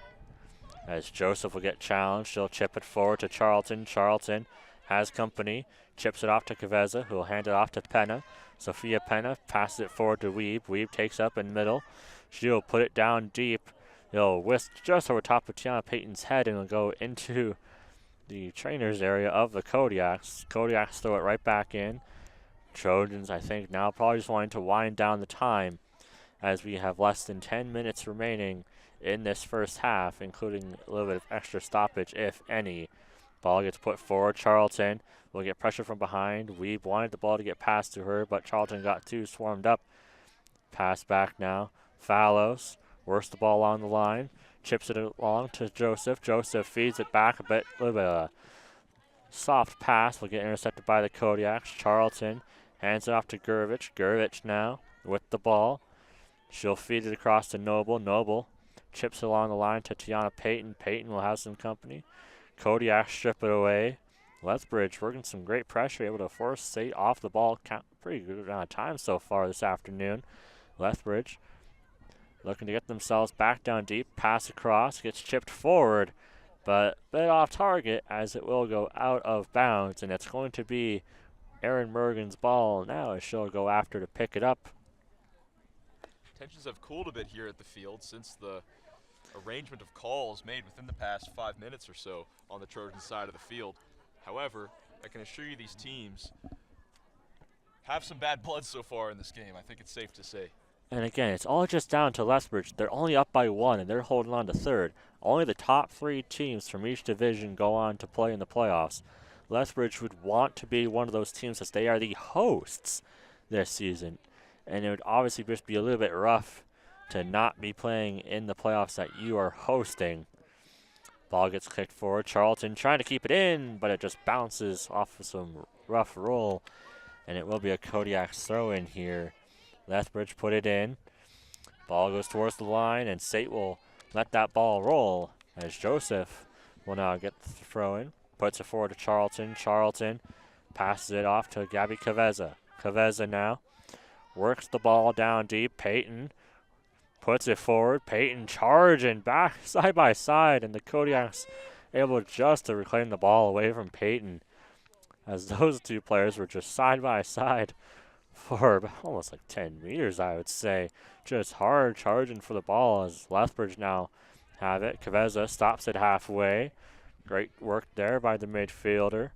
As Joseph will get challenged, she'll chip it forward to Charlton. Charlton has company, chips it off to Kaveza, who will hand it off to Penna. Sophia Penna passes it forward to Weeb. Weeb takes up in middle. She'll put it down deep. It'll whisk just over top of Tiana Payton's head, and it'll go into the trainers area of the Kodiaks. Kodiaks throw it right back in. Trojans, I think, now probably just wanting to wind down the time, as we have less than 10 minutes remaining in this first half, including a little bit of extra stoppage, if any. Ball gets put forward. Charlton will get pressure from behind. Weeb wanted the ball to get passed to her, but Charlton got too swarmed up. Pass back now. Fallows works the ball on the line. Chips it along to Joseph. Joseph feeds it back a little bit of a soft pass. Will get intercepted by the Kodiaks. Charlton hands it off to Gervich. Gervich now with the ball. She'll feed it across to Noble. Noble chips it along the line to Tiana Payton. Payton will have some company. Kodiaks strip it away. Lethbridge working some great pressure, able to force SAIT off the ball. Pretty good amount of time so far this afternoon. Lethbridge looking to get themselves back down deep. Pass across, gets chipped forward, but a bit off target as it will go out of bounds, and it's going to be Erin Morgan's ball now as she'll go after to pick it up. Tensions have cooled a bit here at the field since the arrangement of calls made within the past 5 minutes or so on the Trojan side of the field. However, I can assure you these teams have some bad blood so far in this game. I think it's safe to say. And again, it's all just down to Lethbridge. They're only up by 1, and they're holding on to third. Only the top 3 teams from each division go on to play in the playoffs. Lethbridge would want to be one of those teams as they are the hosts this season. And it would obviously just be a little bit rough to not be playing in the playoffs that you are hosting. Ball gets kicked forward. Charlton trying to keep it in, but it just bounces off of some rough roll. And it will be a Kodiak's throw in here. Lethbridge put it in. Ball goes towards the line, and SAIT will let that ball roll as Joseph will now get the throw in. Puts it forward to Charlton. Charlton passes it off to Gabby Caveza. Caveza now works the ball down deep. Peyton puts it forward. Peyton charging back side by side, and the Kodiaks able just to reclaim the ball away from Peyton as those two players were just side by side for almost like 10 meters, I would say. Just hard charging for the ball as Lethbridge now have it. Caveza stops it halfway. Great work there by the midfielder.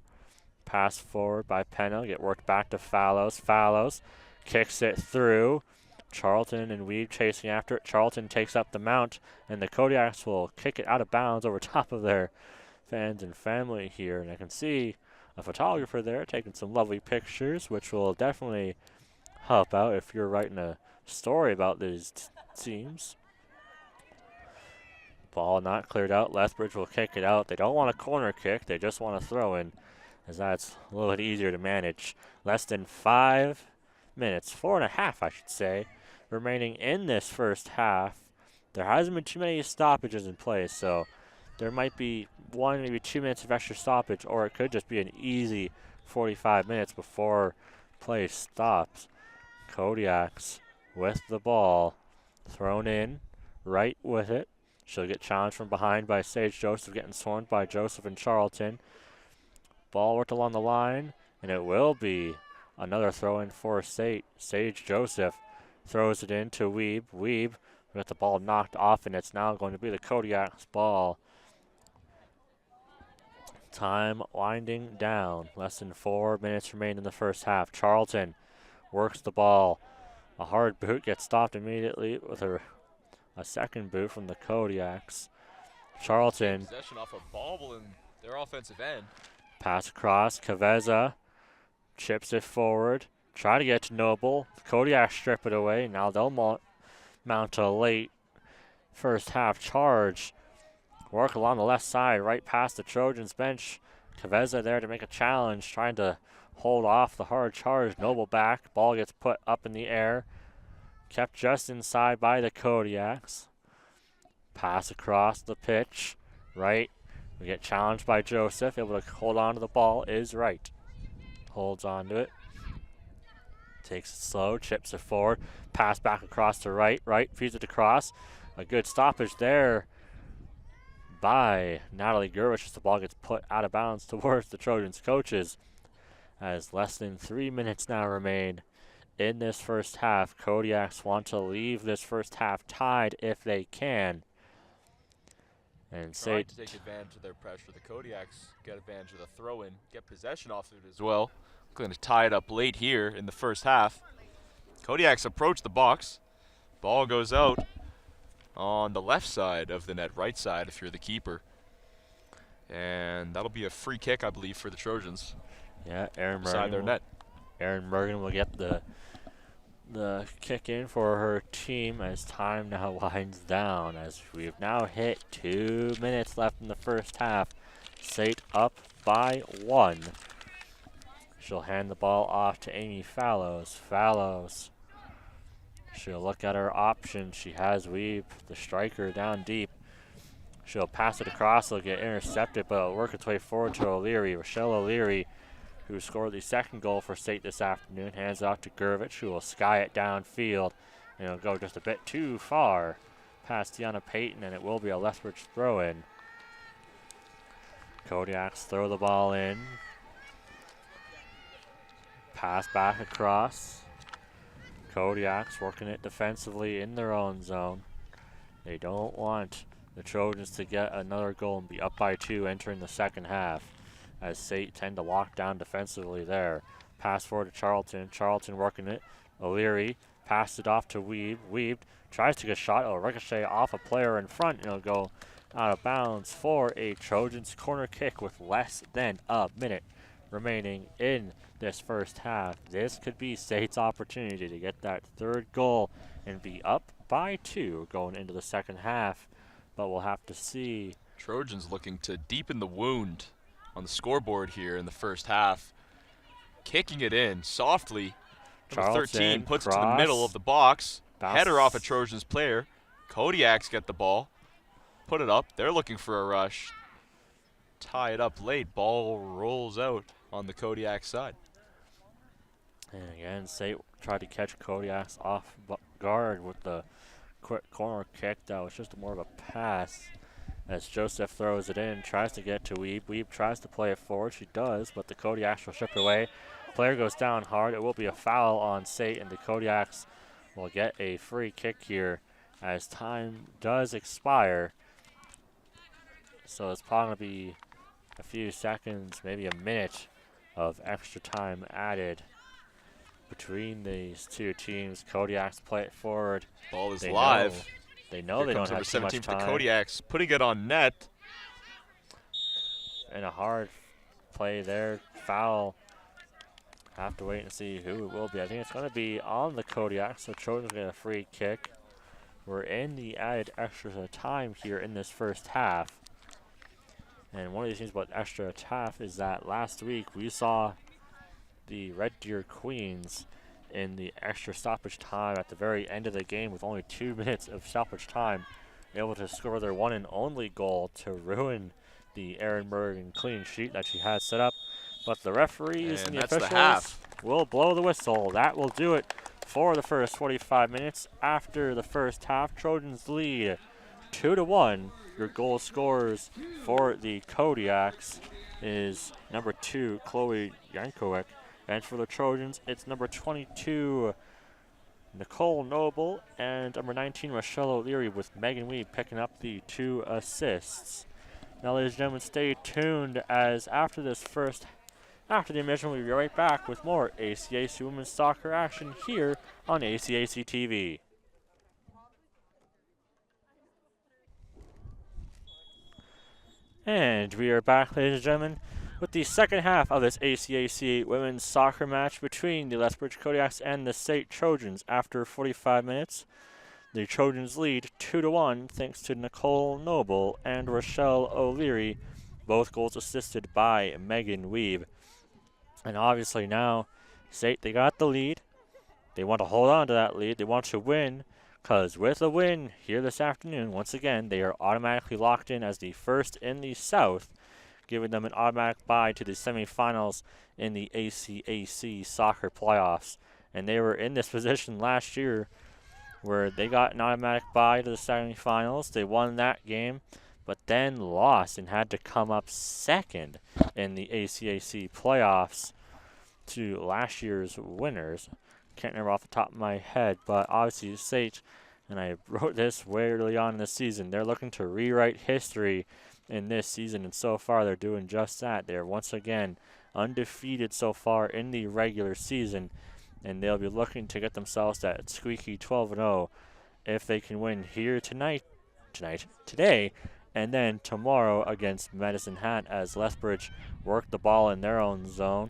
Pass forward by Penna. Get worked back to Fallows. Fallows kicks it through. Charlton and Weeb chasing after it. Charlton takes up the mount, and the Kodiaks will kick it out of bounds over top of their fans and family here. And I can see a photographer there taking some lovely pictures, which will definitely help out if you're writing a story about these teams. Ball not cleared out. Lethbridge will kick it out. They don't want a corner kick. They just want to throw in, as that's a little bit easier to manage. Less than 5 minutes, 4.5 I should say, remaining in this first half. There hasn't been too many stoppages in place, so there might be 1, maybe 2 minutes of extra stoppage, or it could just be an easy 45 minutes before play stops. Kodiaks with the ball, thrown in, right with it. She'll get challenged from behind by Sage Joseph, getting swarmed by Joseph and Charlton. Ball worked along the line, and it will be another throw-in for SAIT. Sage Joseph throws it in to Weeb. Weeb got the ball knocked off, and it's now going to be the Kodiaks' ball. Time winding down. Less than 4 minutes remain in the first half. Charlton works the ball. A hard boot gets stopped immediately with a second boot from the Kodiaks. Charlton. Possession off a bobble in their offensive end. Pass across. Caveza chips it forward. Try to get to Noble. The Kodiaks strip it away. Now they'll mount a late first half charge. Work along the left side, right past the Trojans bench. Caveza there to make a challenge, trying to hold off the hard charge. Noble back. Ball gets put up in the air. Kept just inside by the Kodiaks. Pass across the pitch. Right. We get challenged by Joseph. Able to hold on to the ball is right. Holds on to it. Takes it slow. Chips it forward. Pass back across to right. Right. Feeds it across. A good stoppage there by Natalie Gerwich as the ball gets put out of bounds towards the Trojans coaches. As less than 3 minutes now remain in this first half. Kodiaks want to leave this first half tied if they can. And SAIT to take advantage of their pressure. The Kodiaks get advantage of the throw-in, get possession off of it as well. Going to tie it up late here in the first half. Kodiaks approach the box. Ball goes out on the left side of the net, right side if you're the keeper. And that'll be a free kick, I believe, for the Trojans. Yeah, Erin Beside their net. Erin Morgan will get the kick in for her team as time now winds down, as we've now hit 2 minutes left in the first half. SAIT up by 1. She'll hand the ball off to Amy Fallows. Fallows. She'll look at her options. She has Weeb, the striker, down deep. She'll pass it across. It'll get intercepted, but it'll work its way forward to O'Leary. Rochelle O'Leary, who scored the second goal for SAIT this afternoon, hands it off to Gervich, who will sky it downfield. And it'll go just a bit too far past Tiana Payton, and it will be a Lethbridge throw-in. Kodiaks throw the ball in. Pass back across. Kodiaks working it defensively in their own zone. They don't want the Trojans to get another goal and be up by 2 entering the second half, as SAIT tend to lock down defensively there. Pass forward to Charlton. Charlton working it. O'Leary passed it off to Weeb. Weeb tries to get a shot. It'll ricochet off a player in front, and it'll go out of bounds for a Trojans corner kick with less than a minute remaining in this first half. This could be SAIT's opportunity to get that third goal and be up by 2 going into the second half, but we'll have to see. Trojans looking to deepen the wound on the scoreboard here in the first half. Kicking it in softly. Number 13 puts it to the middle of the box. Header off a Trojans player. Kodiaks get the ball. Put it up. They're looking for a rush. Tie it up late. Ball rolls out on the Kodiak side. And again, SAIT tried to catch Kodiaks off guard with the quick corner kick. That was just more of a pass. As Joseph throws it in, tries to get to Weeb. Weeb tries to play it forward. She does, but the Kodiaks will strip it away. Player goes down hard. It will be a foul on SAIT, and the Kodiaks will get a free kick here as time does expire. So it's probably going to be a few seconds, maybe a minute of extra time added between these two teams. Kodiaks play it forward. Ball is live. They know they don't have too much time. For the Kodiaks, putting it on net. And a hard play there. Foul. Have to wait and see who it will be. I think it's going to be on the Kodiaks, so Trojans get a free kick. We're in the added extra time here in this first half. And one of these things about extra half is that last week we saw the Red Deer Queens in the extra stoppage time at the very end of the game with only 2 minutes of stoppage time, able to score their one and only goal to ruin the Erin Morgan clean sheet that she had set up. But the referees and the officials will blow the whistle. That will do it for the first 45 minutes. After the first half, Trojans lead 2-1. Your goal scorers for the Kodiaks is number 2, Chloe Yankowick. And for the Trojans, it's number 22, Nicole Noble, and number 19, Rochelle O'Leary, with Megan Weeb picking up the 2 assists. Now, ladies and gentlemen, stay tuned, as after the intermission, we'll be right back with more ACAC women's soccer action here on ACAC TV. And we are back, ladies and gentlemen, with the second half of this ACAC women's soccer match between the Lethbridge Kodiaks and the SAIT Trojans. After 45 minutes, the Trojans lead 2-1 thanks to Nicole Noble and Rochelle O'Leary, both goals assisted by Megan Weeb. And obviously now, SAIT, they got the lead. They want to hold on to that lead. They want to win, because with a win here this afternoon, once again, they are automatically locked in as the first in the South, giving them an automatic bye to the semifinals in the ACAC soccer playoffs. And they were in this position last year where they got an automatic bye to the semifinals. They won that game, but then lost and had to come up second in the ACAC playoffs to last year's winners. Can't remember off the top of my head, but obviously SAIT, and I wrote this way early on in the season, they're looking to rewrite history in this season, and so far they're doing just that. They're once again undefeated so far in the regular season, and they'll be looking to get themselves that squeaky 12-0 if they can win here today, and then tomorrow against Medicine Hat as Lethbridge work the ball in their own zone.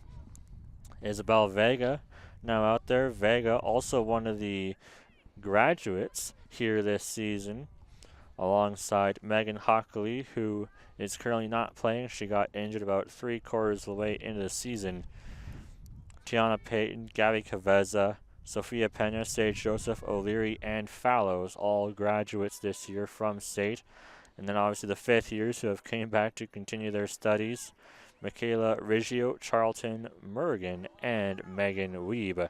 Isabel Vega now out there. Vega, also one of the graduates here this season, alongside Megan Hockley, who is currently not playing. She got injured about 3/4 of the way into the season. Tiana Payton, Gabby Caveza, Sophia Pena, Sage Joseph, O'Leary, and Fallows, all graduates this year from SAIT. And then obviously the 5th years who have came back to continue their studies. Michaela Riggio, Charlton Mergen, and Megan Weeb.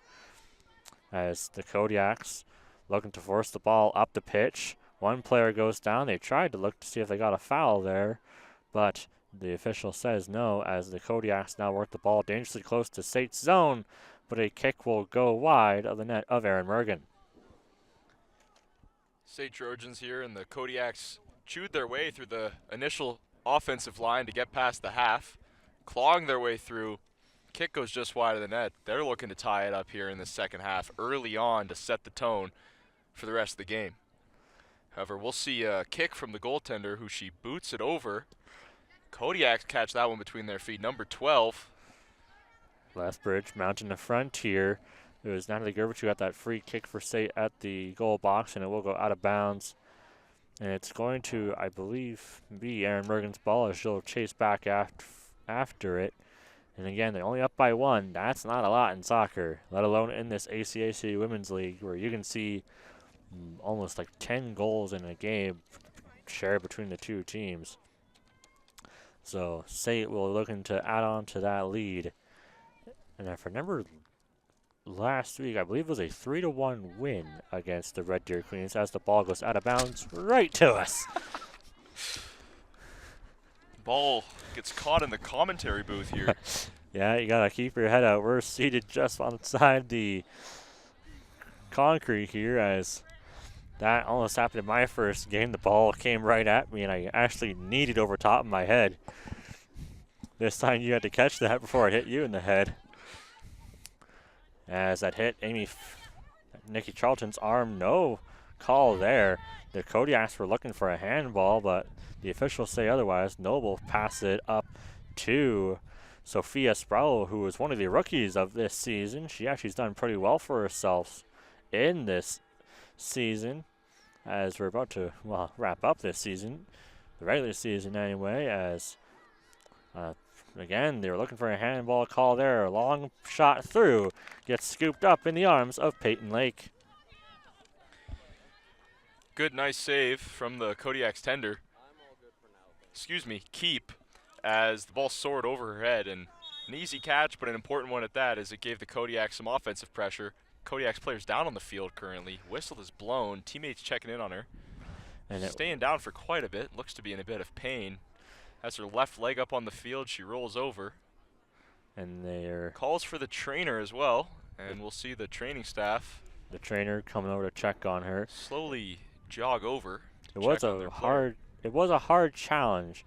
As the Kodiaks looking to force the ball up the pitch. One player goes down. They tried to look to see if they got a foul there, but the official says no, as the Kodiaks now work the ball dangerously close to SAIT's zone, but a kick will go wide of the net of Aaron Mergen. SAIT Trojans here, and the Kodiaks chewed their way through the initial offensive line to get past the half, clawing their way through. Kick goes just wide of the net. They're looking to tie it up here in the second half early on to set the tone for the rest of the game. However, we'll see a kick from the goaltender, who she boots it over. Kodiaks catch that one between their feet. Number 12. Lethbridge mounting the frontier. It was Natalie Gervich who got that free kick for SAIT at the goal box, and it will go out of bounds. And it's going to, I believe, be Aaron Mergen's ball as she'll chase back after it. And again, they're only up by 1. That's not a lot in soccer, let alone in this ACAC Women's League, where you can see almost like 10 goals in a game shared between the two teams. So SAIT will be looking to add on to that lead. And if I remember last week, I believe it was a 3-1 win against the Red Deer Queens as the ball goes out of bounds right to us. Ball gets caught in the commentary booth here. Yeah, you got to keep your head out. We're seated just outside the concrete here, as that almost happened in my first game. The ball came right at me, and I actually kneed it over top of my head. This time you had to catch that before it hit you in the head. As that hit Nikki Charlton's arm, no call there. The Kodiaks were looking for a handball, but the officials say otherwise. Noble passed it up to Sophia Sproul, who was one of the rookies of this season. She actually's done pretty well for herself in this season, as we're about to, well, wrap up this season, the regular season anyway, as again, they were looking for a handball call there. A long shot through gets scooped up in the arms of Peyton Lake. Good, nice save from the Kodiaks tender. Keep, as the ball soared over her head, and an easy catch, but an important one at that, as it gave the Kodiaks some offensive pressure. Kodiaks players down on the field currently. Whistle is blown. Teammates checking in on her. And staying down for quite a bit. Looks to be in a bit of pain. Has her left leg up on the field. She rolls over. And they're calls for the trainer as well. And we'll see the training staff. The trainer coming over to check on her. Slowly jog over. It was a hard challenge.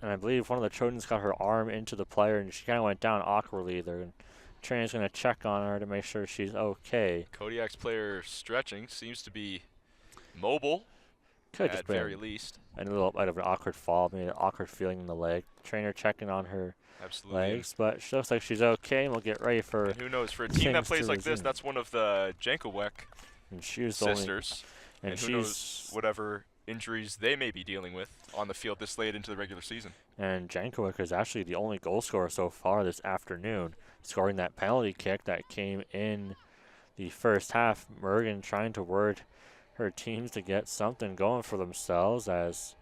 And I believe one of the Trojans got her arm into the player, and she kind of went down awkwardly there. And the trainer's going to check on her to make sure she's okay. Kodiak's player stretching, seems to be mobile. Could at very least. And a little bit of an awkward fall, maybe an awkward feeling in the leg. Trainer checking on her legs, but she looks like she's okay, and we'll get ready for. And who knows? For a team that plays like this, that's one of the Jankowek sisters. And who knows whatever injuries they may be dealing with on the field this late into the regular season. And Jankowek is actually the only goal scorer so far this afternoon, scoring that penalty kick that came in the first half. Mergen trying to word her teams to get something going for themselves, as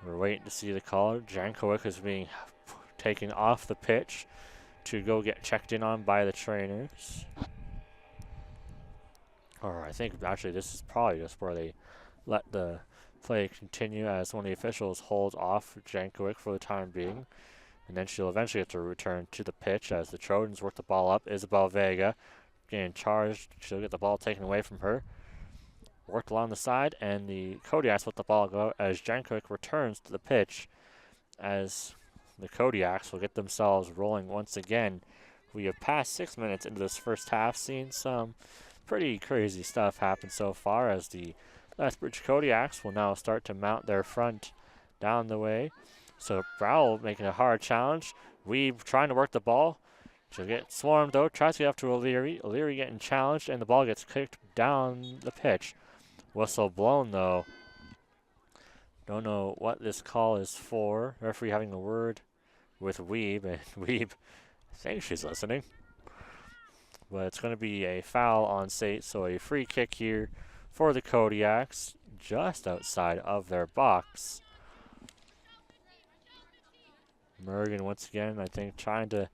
we're waiting to see the call. Jankowek is being taken off the pitch to go get checked in on by the trainers. Or I think actually this is probably just where they let the play continue, as one of the officials holds off Jankowek for the time being. And then she'll eventually have to return to the pitch as the Trojans work the ball up. Isabel Vega getting charged. She'll get the ball taken away from her. Worked along the side, and the Kodiaks let the ball go as Jankowek returns to the pitch, as the Kodiaks will get themselves rolling once again. We have passed 6 minutes into this first half, seen some pretty crazy stuff happen so far, as the Lethbridge Kodiaks will now start to mount their front down the way. So Browell making a hard challenge. Weeb trying to work the ball. She'll get swarmed though, tries to get up to O'Leary. O'Leary getting challenged, and the ball gets kicked down the pitch. Whistle blown though. Don't know what this call is for. Referee having a word with Weeb, and Weeb, I think she's listening. But it's going to be a foul on SAIT, so a free kick here for the Kodiaks, just outside of their box. Mergen once again, I think, trying to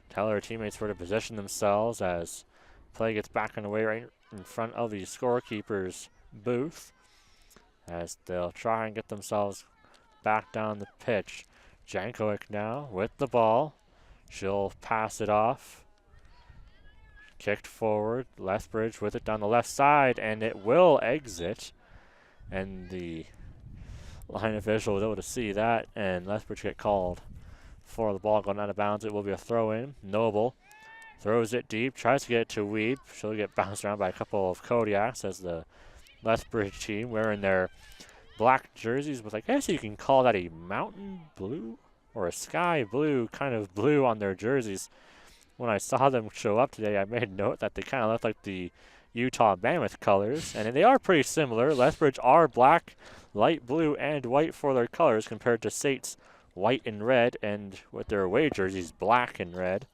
tell her teammates where to position themselves as play gets back underway right in front of the scorekeeper's booth, as they'll try and get themselves back down the pitch. Jankowek now with the ball. She'll pass it off Kicked forward. Lethbridge with it down the left side, and it will exit. And the line official was able to see that, and Lethbridge get called for the ball going out of bounds. It will be a throw in. Noble throws it deep, tries to get it to Weeb. She'll get bounced around by a couple of Kodiaks as the Lethbridge team wearing their black jerseys with, I guess you can call that a mountain blue or a sky blue kind of blue on their jerseys. When I saw them show up today, I made note that they kind of look like the Utah Mammoth colors, and they are pretty similar. Lethbridge are black, light blue, and white for their colors compared to SAIT's white and red, and with their away jerseys black and red,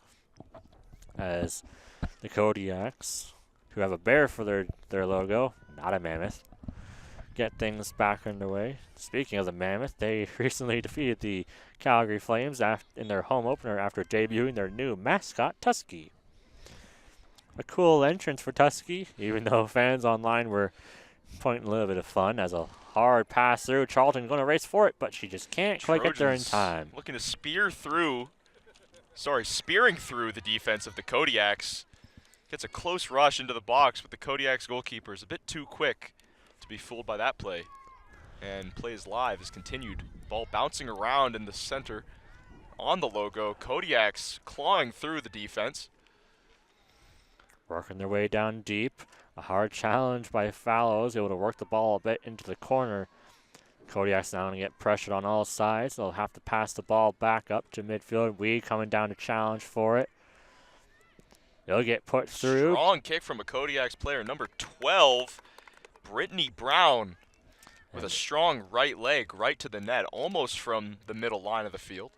as the Kodiaks, who have a bear for their logo, not a mammoth, get things back underway. Speaking of the Mammoth, they recently defeated the Calgary Flames in their home opener after debuting their new mascot, Tusky. A cool entrance for Tusky, even though fans online were pointing a little bit of fun as a hard pass through. Charlton going to race for it, but she just can't quite get there in time. Looking to spearing through the defense of the Kodiaks. Gets a close rush into the box, but the Kodiaks goalkeeper is a bit too quick to be fooled by that play. And plays live is continued. Ball bouncing around in the center on the logo. Kodiaks clawing through the defense. Working their way down deep. A hard challenge by Fallows, able to work the ball a bit into the corner. Kodiak's now going to get pressured on all sides. They'll have to pass the ball back up to midfield. Wee coming down to challenge for it. They'll get put through. Strong kick from a Kodiak's player, number 12, Brittany Brown, with a strong right leg right to the net, almost from the middle line of the field.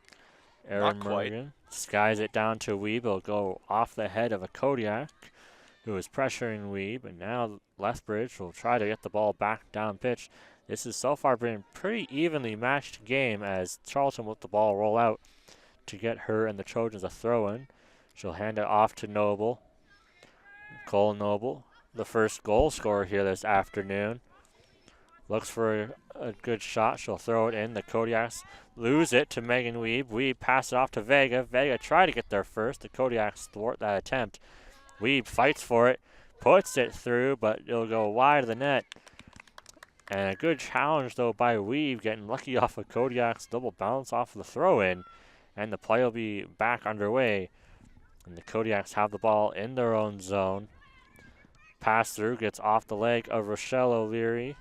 Aaron Morgan skies it down to Weeb. It'll go off the head of a Kodiak who is pressuring Weeb, and now Lethbridge will try to get the ball back down pitch. This has so far been a pretty evenly matched game as Charlton let the ball roll out to get her and the Trojans a throw-in. She'll hand it off to Noble. Cole Noble, the first goal scorer here this afternoon. Looks for a good shot. She'll throw it in. The Kodiaks lose it to Megan Weeb. Weeb pass it off to Vega. Vega try to get there first. The Kodiaks thwart that attempt. Weeb fights for it, puts it through, but it'll go wide of the net. And a good challenge, though, by Weeb, getting lucky off of Kodiak's double bounce off of the throw-in. And the play will be back underway. And the Kodiaks have the ball in their own zone. Pass through, gets off the leg of Rochelle O'Leary.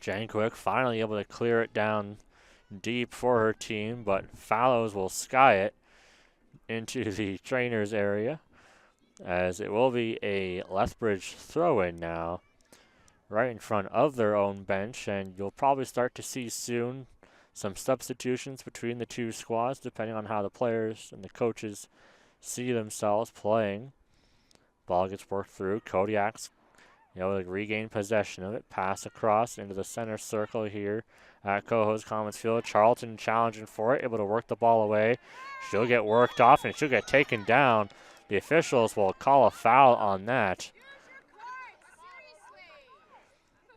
Jankovic finally able to clear it down deep for her team, but Fallows will sky it into the trainer's area, as it will be a Lethbridge throw-in now, right in front of their own bench, and you'll probably start to see soon some substitutions between the two squads, depending on how the players and the coaches see themselves playing. Ball gets worked through. Kodiaks, regain possession of it. Pass across into the center circle here at Cohoes Commons Field. Charlton challenging for it, able to work the ball away. She'll get worked off and she'll get taken down. The officials will call a foul on that.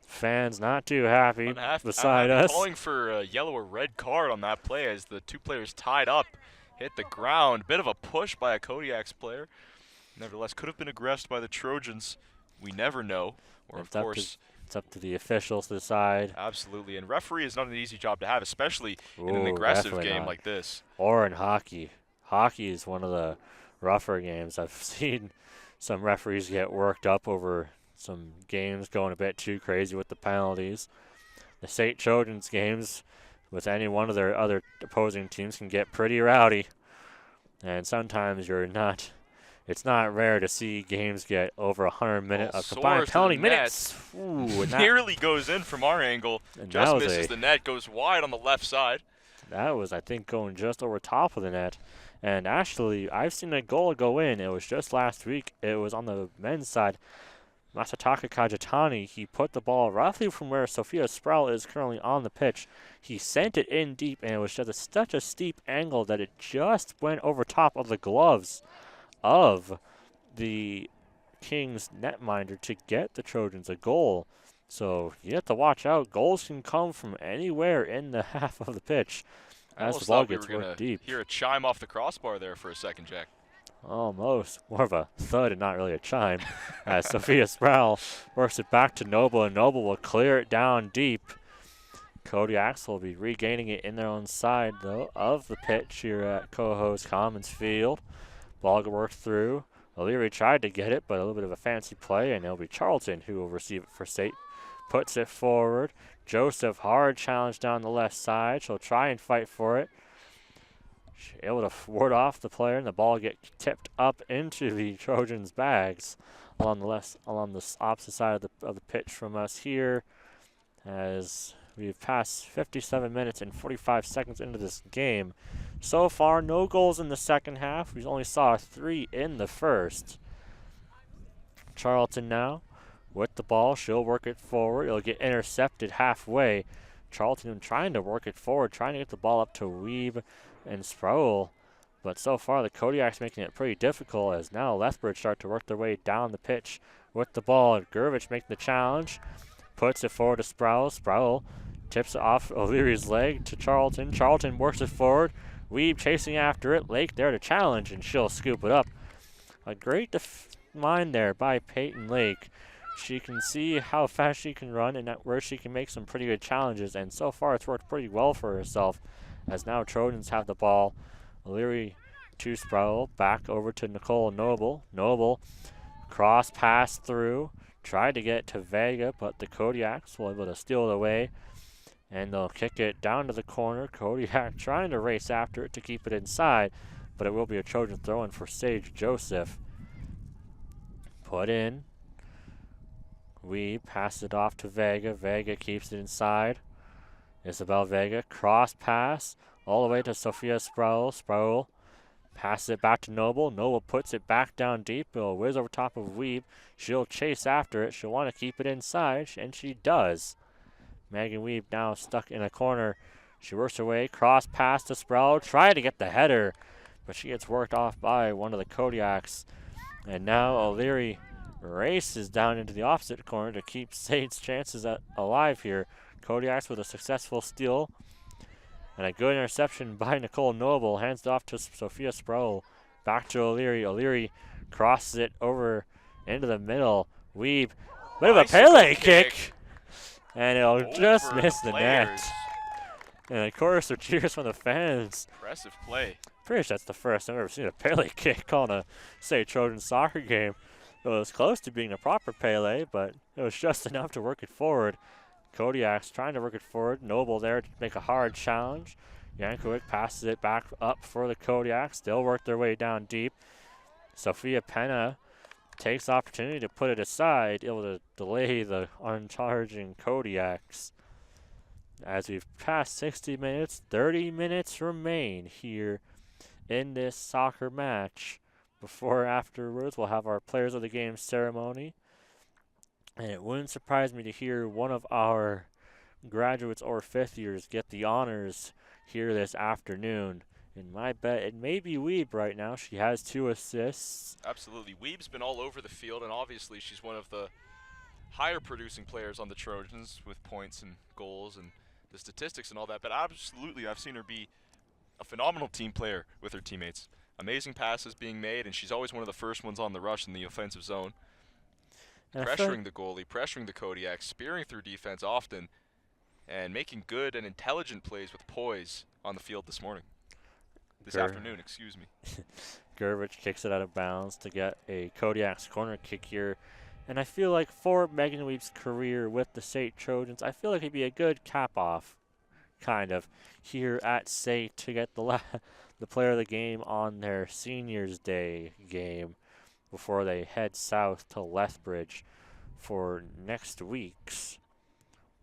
Fans not too happy beside us. Calling for a yellow or red card on that play as the two players tied up, hit the ground. Bit of a push by a Kodiak's player. Nevertheless, could have been aggressed by the Trojans. We never know. Or of course, it's up to the officials to decide. Absolutely, and referee is not an easy job to have, especially in an aggressive game like this. Or in hockey. Hockey is one of the rougher games. I've seen some referees get worked up over some games going a bit too crazy with the penalties. The St. Trojans games with any one of their other opposing teams can get pretty rowdy. And sometimes it's not rare to see games get over 100 minutes of combined penalty minutes. Ooh, nearly goes in from our angle. Just misses the net, goes wide on the left side. That was, I think, going just over top of the net. And actually, I've seen a goal go in. It was just last week. It was on the men's side. Masataka Kajitani, he put the ball roughly from where Sophia Sproul is currently on the pitch. He sent it in deep, and it was just such a steep angle that it just went over top of the gloves of the Kings netminder to get the Trojans a goal. So you have to watch out. Goals can come from anywhere in the half of the pitch as the ball gets worked deep. Hear a chime off the crossbar there for a second, Jack. Almost. More of a thud and not really a chime. As Sophia Sproul works it back to Noble, and Noble will clear it down deep. Kodiaks will be regaining it in their own side, though, of the pitch here at co-host Commons Field. Ball worked through. O'Leary tried to get it, but a little bit of a fancy play, and it'll be Charlton who will receive it for SAIT. Puts it forward. Joseph, hard challenge down the left side. She'll try and fight for it. She's able to ward off the player, and the ball get tipped up into the Trojans' bags along the opposite side of the pitch from us here, as we've passed 57 minutes and 45 seconds into this game. So far, no goals in the second half. We only saw 3 in the first. Charlton now with the ball. She'll work it forward. It'll get intercepted halfway. Charlton trying to work it forward, trying to get the ball up to Weeb and Sproul. But so far, the Kodiaks making it pretty difficult, as now Lethbridge start to work their way down the pitch with the ball. Gurvich making the challenge. Puts it forward to Sproul. Sproul tips it off O'Leary's leg to Charlton. Charlton works it forward. Weeb chasing after it. Lake there to challenge, and she'll scoop it up. A great mind there by Peyton Lake. She can see how fast she can run and where she can make some pretty good challenges, and so far it's worked pretty well for herself, as now Trojans have the ball. O'Leary to Sproul, back over to Nicole Noble. Noble, cross pass through, tried to get it to Vega, but the Kodiaks were able to steal it away, and they'll kick it down to the corner. Kodiak trying to race after it to keep it inside, but it will be a Trojan throw-in for Sage Joseph. Put in. We pass it off to Vega. Vega keeps it inside. Isabel Vega, cross pass all the way to Sophia Sproul. Sproul passes it back to Noble. Noble puts it back down deep. It'll whiz over top of Weeb. She'll chase after it. She'll want to keep it inside, and she does. Megan Weeb now stuck in a corner. She works her way, cross pass to Sproul. Try to get the header, but she gets worked off by one of the Kodiaks. And now O'Leary races down into the opposite corner to keep SAIT's chances alive here. Kodiaks with a successful steal and a good interception by Nicole Noble. Hands it off to Sophia Sproul. Back to O'Leary. O'Leary crosses it over into the middle. Weeb, bit of a Pele kick. And it'll just miss the net. And of course, the cheers from the fans. Impressive play. Pretty sure that's the first I've ever seen a Pele kick on a SAIT Trojan soccer game. It was close to being a proper Pele, but it was just enough to work it forward. Kodiak's trying to work it forward. Noble there to make a hard challenge. Yankovic passes it back up for the Kodiaks. They'll work their way down deep. Sophia Pena takes the opportunity to put it aside, able to delay the uncharging Kodiaks. As we've passed 60 minutes, 30 minutes remain here in this soccer match. Before afterwards, we'll have our Players of the Game ceremony. And it wouldn't surprise me to hear one of our graduates or fifth years get the honors here this afternoon. And my bet, it may be Weeb right now. She has 2 assists. Absolutely. Weeb's been all over the field, and obviously she's one of the higher producing players on the Trojans with points and goals and the statistics and all that. But absolutely, I've seen her be a phenomenal team player with her teammates. Amazing passes being made, and she's always one of the first ones on the rush in the offensive zone. And pressuring the goalie, pressuring the Kodiak, spearing through defense often, and making good and intelligent plays with poise on the field this afternoon, excuse me. Gurvich kicks it out of bounds to get a Kodiak's corner kick here. And I feel like for Megan Weeb's career with the SAIT Trojans, I feel like it'd be a good cap-off, kind of, here at SAIT to get the player of the game on their Seniors Day game before they head south to Lethbridge for next week's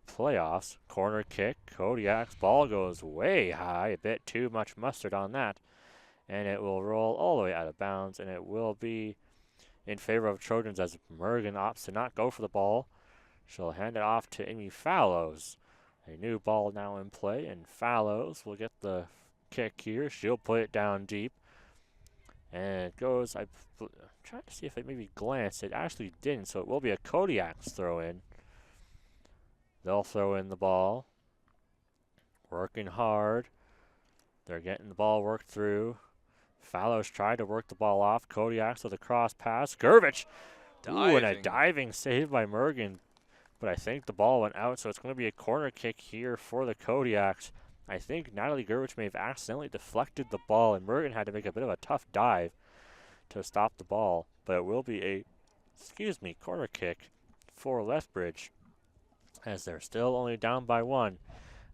playoffs. Corner kick, Kodiak's ball goes way high, a bit too much mustard on that, and it will roll all the way out of bounds, and it will be in favor of Trojans as Mergen opts to not go for the ball. She'll hand it off to Amy Fallows. A new ball now in play, and Fallows will get the kick here. She'll put it down deep, and it goes, I'm trying to see if it maybe glanced. It actually didn't, so it will be a Kodiak's throw in. They'll throw in the ball. Working hard. They're getting the ball worked through. Fallows tried to work the ball off. Kodiaks with a cross pass. Gervich! Ooh, and a diving save by Mergen. But I think the ball went out, so it's going to be a corner kick here for the Kodiaks. I think Natalie Gervich may have accidentally deflected the ball, and Mergen had to make a bit of a tough dive to stop the ball. But it will be a, corner kick for Lethbridge, as they're still only down by 1.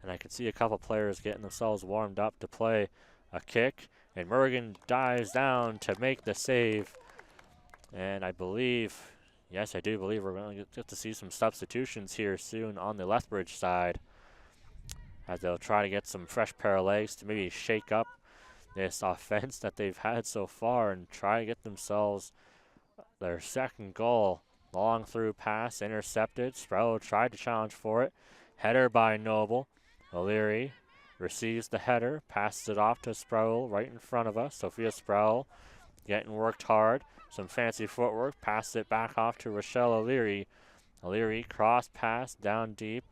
And I can see a couple players getting themselves warmed up to play a kick. And Mergen dives down to make the save. And I believe, yes, I do believe we're going to get to see some substitutions here soon on the Lethbridge side, as they'll try to get some fresh pair of legs to maybe shake up this offense that they've had so far and try to get themselves their second goal. Long through pass, intercepted. Sproul tried to challenge for it. Header by Noble. O'Leary receives the header, passes it off to Sproul right in front of us. Sophia Sproul getting worked hard. Some fancy footwork, passes it back off to Rochelle O'Leary. O'Leary cross pass down deep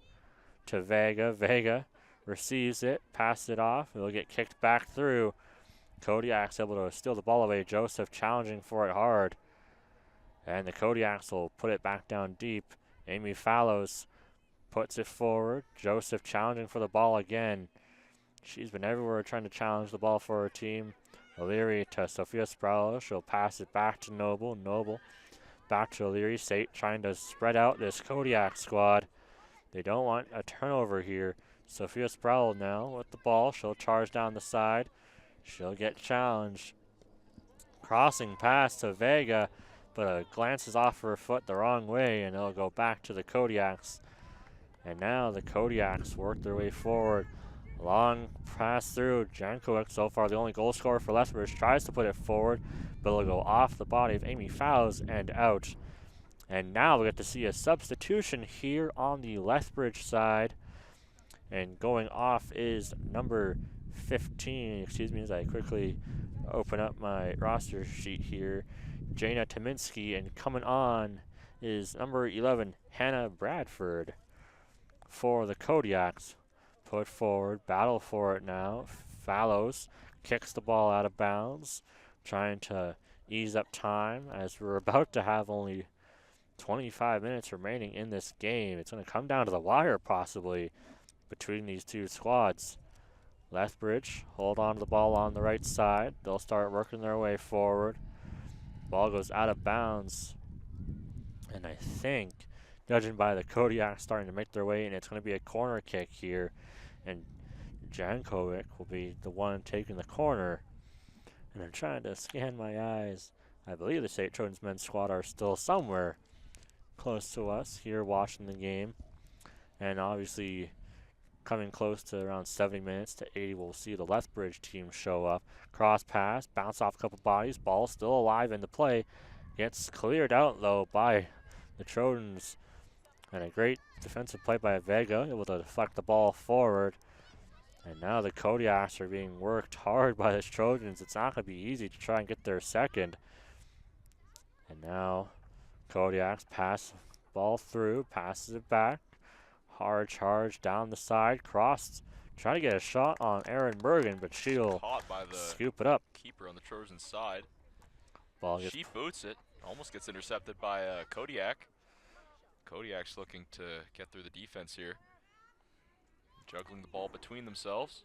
to Vega. Vega receives it, passes it off. It'll get kicked back through. Kodiak's able to steal the ball away. Joseph challenging for it hard. And the Kodiaks will put it back down deep. Amy Fallows puts it forward. Joseph challenging for the ball again. She's been everywhere trying to challenge the ball for her team. O'Leary to Sophia Sproul. She'll pass it back to Noble. Noble back to O'Leary. SAIT trying to spread out this Kodiak squad. They don't want a turnover here. Sophia Sproul now with the ball. She'll charge down the side. She'll get challenged. Crossing pass to Vega, but glances off her foot the wrong way, and it'll go back to the Kodiaks. And now the Kodiaks work their way forward. Long pass through. Jankovic, so far the only goal scorer for Lethbridge, tries to put it forward, but it'll go off the body of Amy Fallows and out. And now we get to see a substitution here on the Lethbridge side. And going off is number 15, as I quickly open up my roster sheet here, Jana Tominski, and coming on is number 11, Hannah Bradford for the Kodiaks. Put forward, battle for it now. Fallows kicks the ball out of bounds, trying to ease up time as we're about to have only 25 minutes remaining in this game. It's going to come down to the wire possibly between these two squads. Lethbridge hold on to the ball on the right side. They'll start working their way forward. Ball goes out of bounds. And I think, judging by the Kodiaks starting to make their way in, it's going to be a corner kick here. And Jankovic will be the one taking the corner. And I'm trying to scan my eyes. I believe the St. Trojans men's squad are still somewhere close to us here watching the game. And obviously, coming close to around 70 minutes to 80, we'll see the Lethbridge team show up. Cross pass, bounce off a couple bodies, ball still alive in the play. Gets cleared out, though, by the Trojans. And a great defensive play by Vega, able to deflect the ball forward. And now the Kodiaks are being worked hard by the Trojans. It's not going to be easy to try and get their second. And now Kodiaks pass ball through, passes it back. Hard charge down the side, crossed. Trying to get a shot on Erin Bergen, but she'll Caught by the scoop it up. keeper on the Trojan side. Ball gets She boots it, almost gets intercepted by Kodiak. Kodiak's looking to get through the defense here. Juggling the ball between themselves.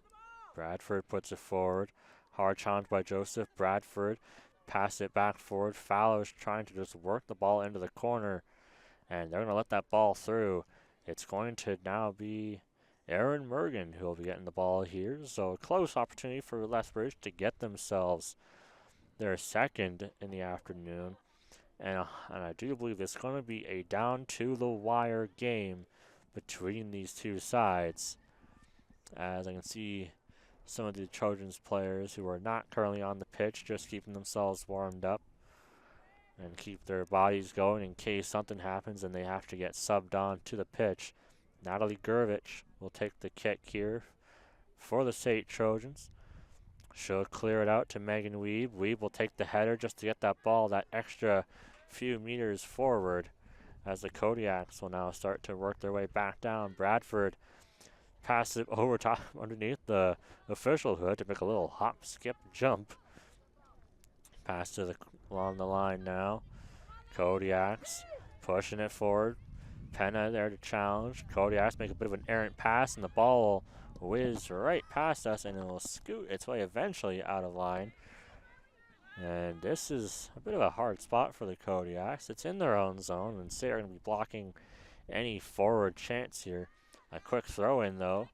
Bradford puts it forward. Hard challenge by Joseph. Bradford pass it back forward. Fallows trying to just work the ball into the corner. And they're going to let that ball through. It's going to now be Erin Mergen who will be getting the ball here. So a close opportunity for Lethbridge to get themselves their second in the afternoon. And I do believe it's going to be a down-to-the-wire game between these two sides. As I can see some of the Trojans players who are not currently on the pitch just keeping themselves warmed up and keep their bodies going in case something happens and they have to get subbed on to the pitch. Natalie Gervich will take the kick here for the SAIT Trojans. She'll clear it out to Megan Weeb. Weeb will take the header just to get that ball that extra few meters forward as the Kodiaks will now start to work their way back down. Bradford passes it over top underneath the official hood to make a little hop, skip, jump. Pass along the line now. Kodiak's pushing it forward. Penna there to challenge. Kodiak's make a bit of an errant pass, and the ball will whiz right past us, and it will scoot its way eventually out of line. And this is a bit of a hard spot for the Kodiaks. It's in their own zone, and SAIT are going to be blocking any forward chance here. A quick throw in, though.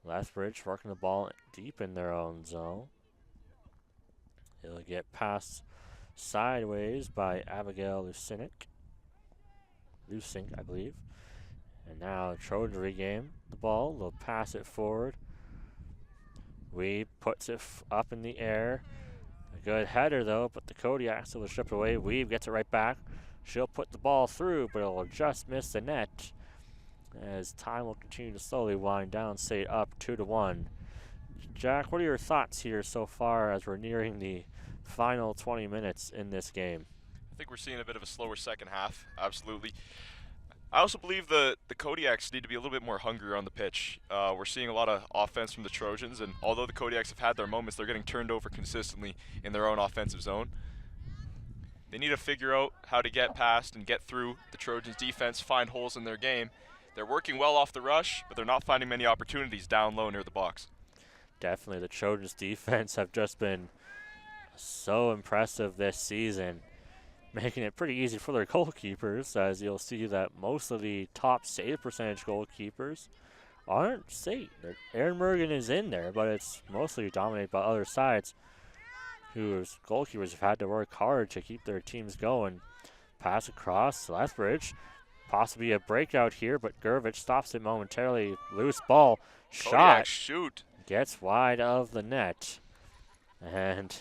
Lethbridge working the ball deep in their own zone. It'll get passed sideways by Abigail Lusink, I believe. And now Trojans regain the ball. They'll pass it forward. Weeb puts it up in the air. A good header, though, but the Kodiaks will strip away. Weeb gets it right back. She'll put the ball through, but it'll just miss the net as time will continue to slowly wind down. SAIT up 2-1. Jack, what are your thoughts here so far as we're nearing the final 20 minutes in this game? I think we're seeing a bit of a slower second half, absolutely. I also believe the Kodiaks need to be a little bit more hungrier on the pitch. We're seeing a lot of offense from the Trojans, and although the Kodiaks have had their moments, they're getting turned over consistently in their own offensive zone. They need to figure out how to get past and get through the Trojans' defense, find holes in their game. They're working well off the rush, but they're not finding many opportunities down low near the box. Definitely, the Trojans' defense have just been so impressive this season, making it pretty easy for their goalkeepers, as you'll see that most of the top save percentage goalkeepers aren't SAIT. Aaron Mergen is in there, but it's mostly dominated by other sides whose goalkeepers have had to work hard to keep their teams going. Pass across, Lethbridge. Possibly a breakout here, but Gervich stops it momentarily. Loose ball. Shot. Kodiak shoot. Gets wide of the net. And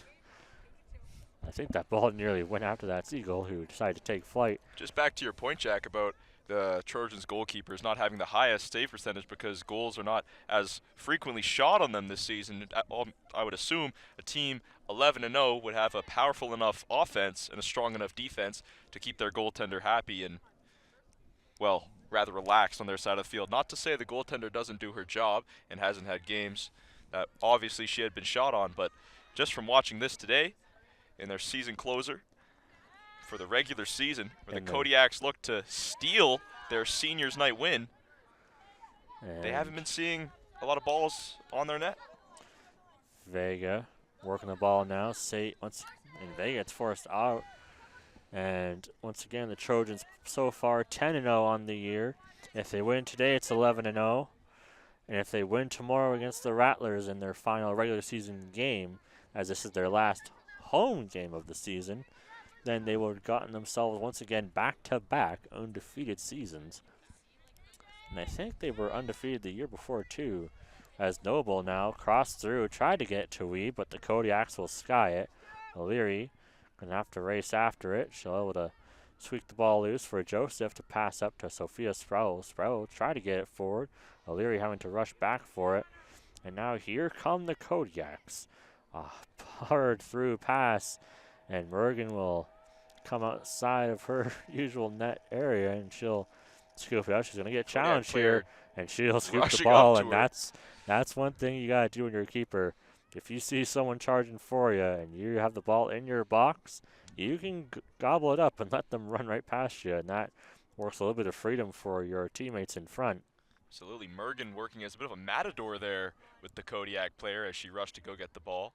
I think that ball nearly went after that Seagull, who decided to take flight. Just back to your point, Jack, about the Trojans goalkeepers not having the highest save percentage because goals are not as frequently shot on them this season. I would assume a team 11-0 would have a powerful enough offense and a strong enough defense to keep their goaltender happy and, well, rather relaxed on their side of the field. Not to say the goaltender doesn't do her job and hasn't had games that obviously she had been shot on, but just from watching this today in their season closer for the regular season, where the Kodiaks look to steal their seniors night win, they haven't been seeing a lot of balls on their net. Vega working the ball now. SAIT once, and Vega gets forced out. And once again, the Trojans so far 10-0 on the year. If they win today, it's 11-0. And if they win tomorrow against the Rattlers in their final regular season game, as this is their last home game of the season, then they will have gotten themselves once again back-to-back undefeated seasons. And I think they were undefeated the year before too, as Noble now crossed through, tried to get to Wee, but the Kodiaks will sky it. O'Leary gonna have to race after it. She'll be able to squeak the ball loose for Joseph to pass up to Sophia Sproul. Sproul will try to get it forward. O'Leary having to rush back for it. And now here come the Kodiaks. A hard through pass, and Mergen will come outside of her usual net area, and she'll scoop it out. She's gonna get challenged here, and she'll scoop the ball, and that's one thing you gotta do when you're a keeper. If you see someone charging for you and you have the ball in your box, you can gobble it up and let them run right past you, and that works a little bit of freedom for your teammates in front. Absolutely. Mergen working as a bit of a matador there with the Kodiak player as she rushed to go get the ball.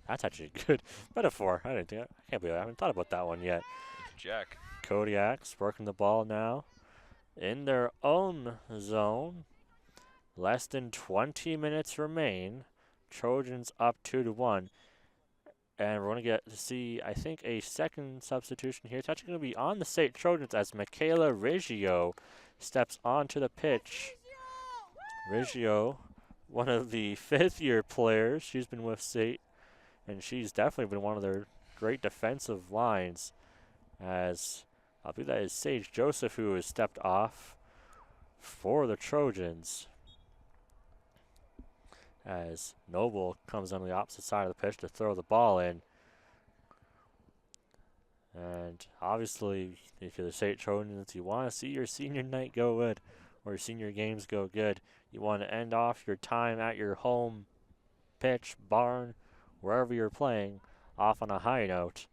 That's actually a good metaphor. I can't believe I haven't thought about that one yet. Thank you, Jack. Kodiaks working the ball now in their own zone. Less than 20 minutes remain. Trojans up 2-1. And we're going to get to see, I think, a second substitution here. It's actually going to be on the SAIT Trojans as Michaela Riggio steps onto the pitch. Riggio, one of the fifth-year players. She's been with SAIT, and she's definitely been one of their great defensive lines, as I believe that is Sage Joseph who has stepped off for the Trojans, as Noble comes on the opposite side of the pitch to throw the ball in. And obviously, if you're the SAIT Trojans, you want to see your senior night go good, or your senior games go good. You want to end off your time at your home pitch, barn, wherever you're playing, off on a high note.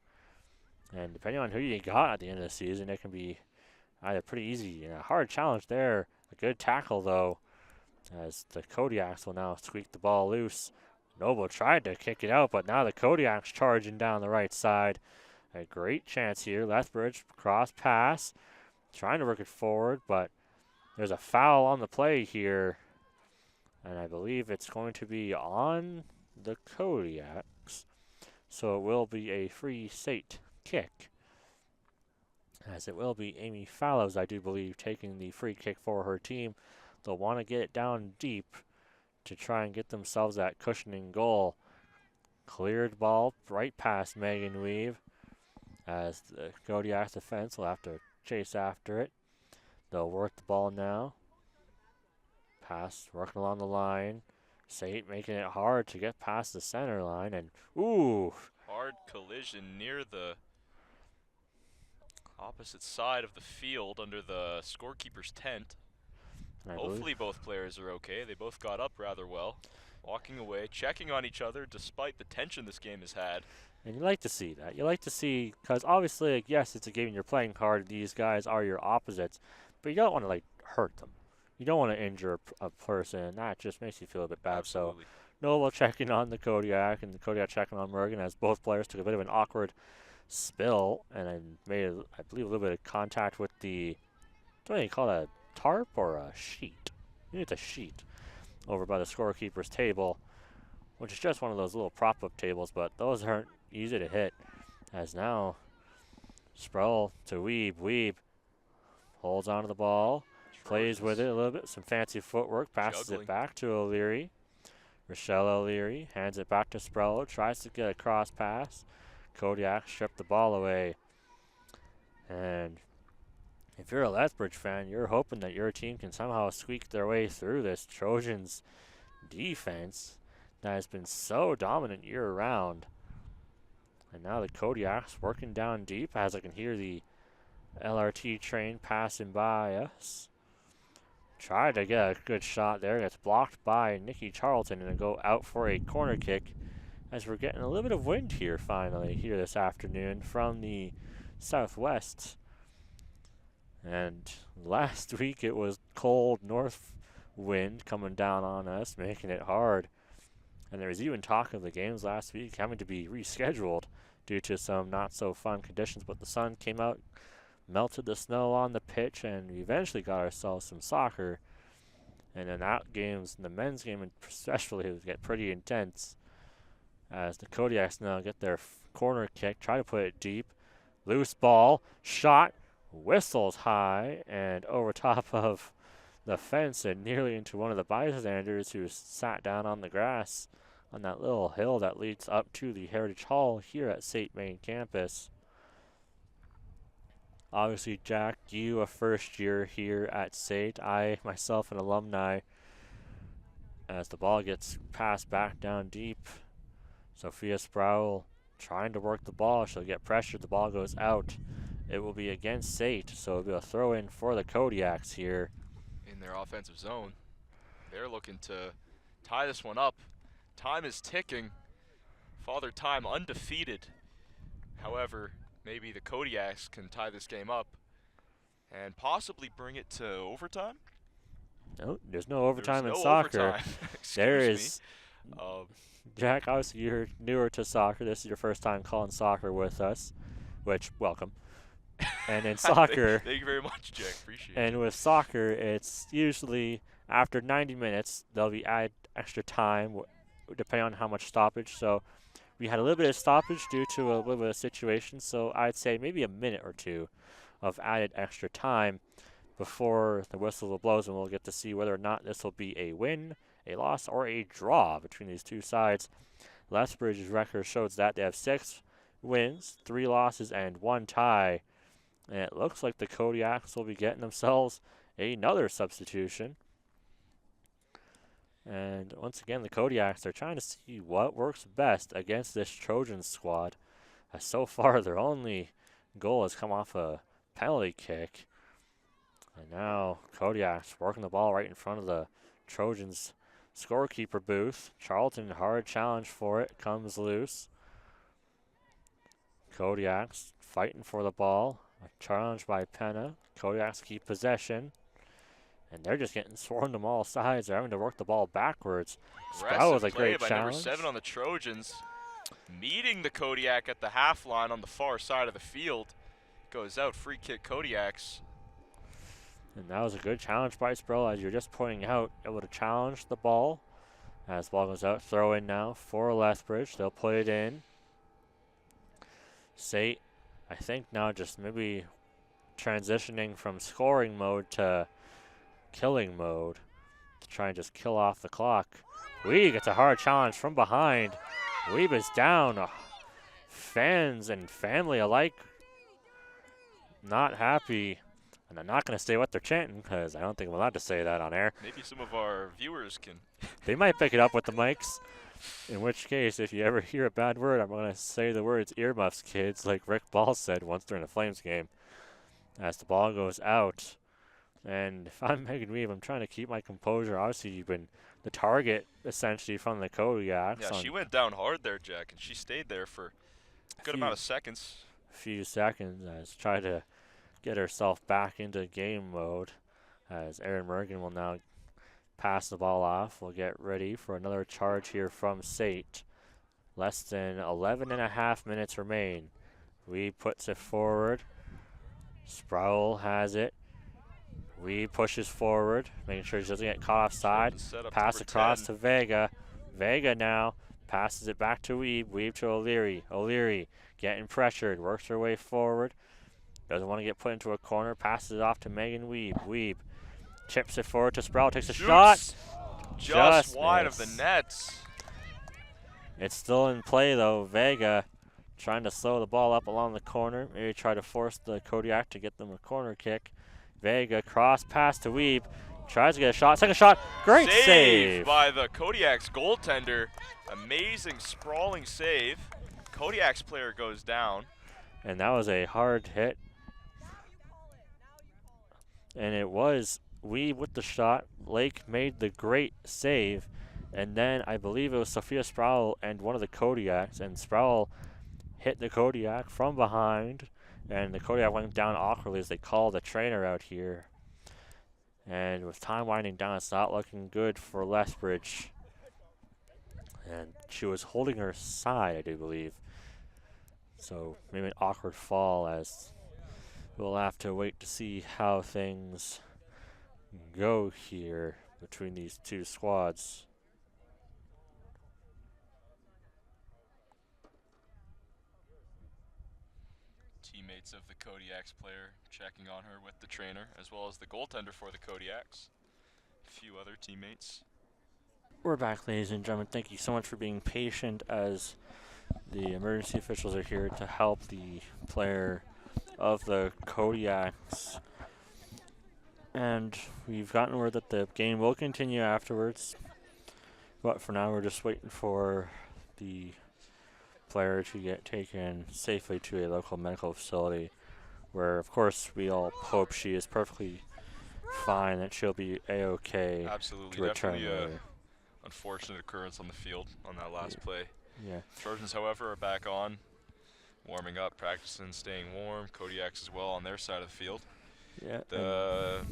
And depending on who you got at the end of the season, it can be either pretty easy and a hard challenge there. A good tackle, though, as the Kodiaks will now squeak the ball loose. Noble tried to kick it out, but now the Kodiaks charging down the right side. A great chance here. Lethbridge cross pass. Trying to work it forward, but there's a foul on the play here. And I believe it's going to be on the Kodiaks. So it will be a free SAIT kick. As it will be Amy Fallows, I do believe, taking the free kick for her team. They'll want to get it down deep to try and get themselves that cushioning goal. Cleared ball right past Megan Weave, as the Kodiak defense will have to chase after it. They'll work the ball now. Pass working along the line. SAIT making it hard to get past the center line, and ooh! Hard collision near the opposite side of the field under the scorekeeper's tent. Hopefully both players are okay. They both got up rather well, walking away, checking on each other despite the tension this game has had. And you like to see that. You like to see, because obviously, like, yes, it's a game you're playing hard. These guys are your opposites, but you don't want to like hurt them. You don't want to injure a person, and that just makes you feel a bit bad. Absolutely. So Noble checking on the Kodiak, and the Kodiak checking on Morgan, as both players took a bit of an awkward spill, and I made, I believe, a little bit of contact with the, what do you call that, a tarp or a sheet? I think it's a sheet over by the scorekeeper's table, which is just one of those little prop-up tables, but those aren't easy to hit. As now, Sproul to Weeb. Weeb holds onto the ball, plays with it a little bit, some fancy footwork, passes it back to O'Leary. Rochelle O'Leary hands it back to Sproul, tries to get a cross pass. Kodiak stripped the ball away. And if you're a Lethbridge fan, you're hoping that your team can somehow squeak their way through this Trojans defense that has been so dominant year-round. And now the Kodiaks working down deep, as I can hear the LRT train passing by us. Tried to get a good shot there. Gets blocked by Nikki Charlton and go out for a corner kick, as we're getting a little bit of wind here finally here this afternoon from the southwest. And last week it was cold north wind coming down on us, making it hard. And there was even talk of the games last week having to be rescheduled due to some not so fun conditions, but the sun came out, melted the snow on the pitch, and we eventually got ourselves some soccer. And then that games, the men's game especially, would get pretty intense, as the Kodiaks now get their corner kick, try to put it deep. Loose ball, shot, whistles high, and over top of the fence and nearly into one of the bystanders who sat down on the grass on that little hill that leads up to the Heritage Hall here at SAIT main campus. Obviously, Jack, you a first year here at SAIT. I, myself, an alumni. As the ball gets passed back down deep, Sophia Sproul trying to work the ball. She'll get pressured. The ball goes out. It will be against SAIT, so it'll be a throw in for the Kodiaks here. In their offensive zone. They're looking to tie this one up. Time is ticking. Father Time undefeated. However, maybe the Kodiaks can tie this game up and possibly bring it to overtime. No, there's no overtime There's in no soccer. overtime. There Excuse is. me. Jack, obviously you're newer to soccer. This is your first time calling soccer with us, which, welcome. And in soccer, thank you very much, Jack. Appreciate it. and with soccer, it's usually after 90 minutes, there'll be added extra time, depending on how much stoppage. So we had a little bit of stoppage due to a little bit of situation. So I'd say maybe a minute or two of added extra time before the whistle blows, and we'll get to see whether or not this will be a win, a loss, or a draw between these two sides. Lethbridge's record shows that they have 6 wins, 3 losses, and 1 tie. And it looks like the Kodiaks will be getting themselves another substitution. And once again, the Kodiaks are trying to see what works best against this Trojan squad. As so far, their only goal has come off a penalty kick. And now Kodiaks working the ball right in front of the Trojans' scorekeeper booth. Charlton, hard challenge for it, comes loose. Kodiak's fighting for the ball. A challenge by Penna. Kodiak's keep possession. And they're just getting swarmed on all sides. They're having to work the ball backwards. That was a great by challenge. number 7 on the Trojans. Meeting the Kodiak at the half line on the far side of the field. Goes out, free kick Kodiaks. And that was a good challenge by Sproul, as you're just pointing out. Able to challenge the ball. As the ball goes out, throw in now for Lethbridge. They'll put it in. SAIT, I think now just maybe transitioning from scoring mode to killing mode to try and just kill off the clock. Weeb gets a hard challenge from behind. Weeb is down. Fans and family alike not happy. And I'm not going to say what they're chanting because I don't think I'm allowed to say that on air. Maybe some of our viewers can. They might pick it up with the mics. In which case, if you ever hear a bad word, I'm going to say the words earmuffs, kids, like Rick Ball said once during a Flames game. As the ball goes out. And if I'm Megan Weeb, I'm trying to keep my composure. Obviously, you've been the target, essentially, from the Kodiaks. Yeah, she went down hard there, Jack, and she stayed there for a good amount of seconds. A few seconds as try to get herself back into game mode. As Erin Morgan will now pass the ball off. We'll get ready for another charge here from SAIT. Less than 11.5 minutes remain. Weeb puts it forward. Sproul has it. Weeb pushes forward, making sure she doesn't get caught offside. Pass across to Vega. Vega now passes it back to Weeb. Weeb to O'Leary. O'Leary getting pressured, works her way forward. Doesn't want to get put into a corner. Passes it off to Megan Weeb. Weeb chips it forward to Sproul. Takes a shot. Just wide of the nets. It's still in play though. Vega trying to slow the ball up along the corner. Maybe try to force the Kodiak to get them a corner kick. Vega cross pass to Weeb. Tries to get a shot. Second shot. Great save by the Kodiak's goaltender. Amazing sprawling save. Kodiak's player goes down. And that was a hard hit. And it was Weeb with the shot. Lake made the great save. And then I believe it was Sophia Sproul and one of the Kodiaks. And Sproul hit the Kodiak from behind. And the Kodiak went down awkwardly as they called the trainer out here. And with time winding down, it's not looking good for Lethbridge. And she was holding her side, I do believe. So maybe an awkward fall, as we'll have to wait to see how things go here between these two squads. Teammates of the Kodiaks player checking on her with the trainer, as well as the goaltender for the Kodiaks. A few other teammates. We're back, ladies and gentlemen. Thank you so much for being patient as the emergency officials are here to help the player of the Kodiaks. And we've gotten word that the game will continue afterwards. But for now, we're just waiting for the player to get taken safely to a local medical facility where, of course, we all hope she is perfectly fine, that she'll be A-okay. Absolutely, to return definitely an unfortunate occurrence on the field on that last play. Yeah. Trojans, however, are back on, warming up, practicing, staying warm. Kodiaks as well on their side of the field. Yeah. The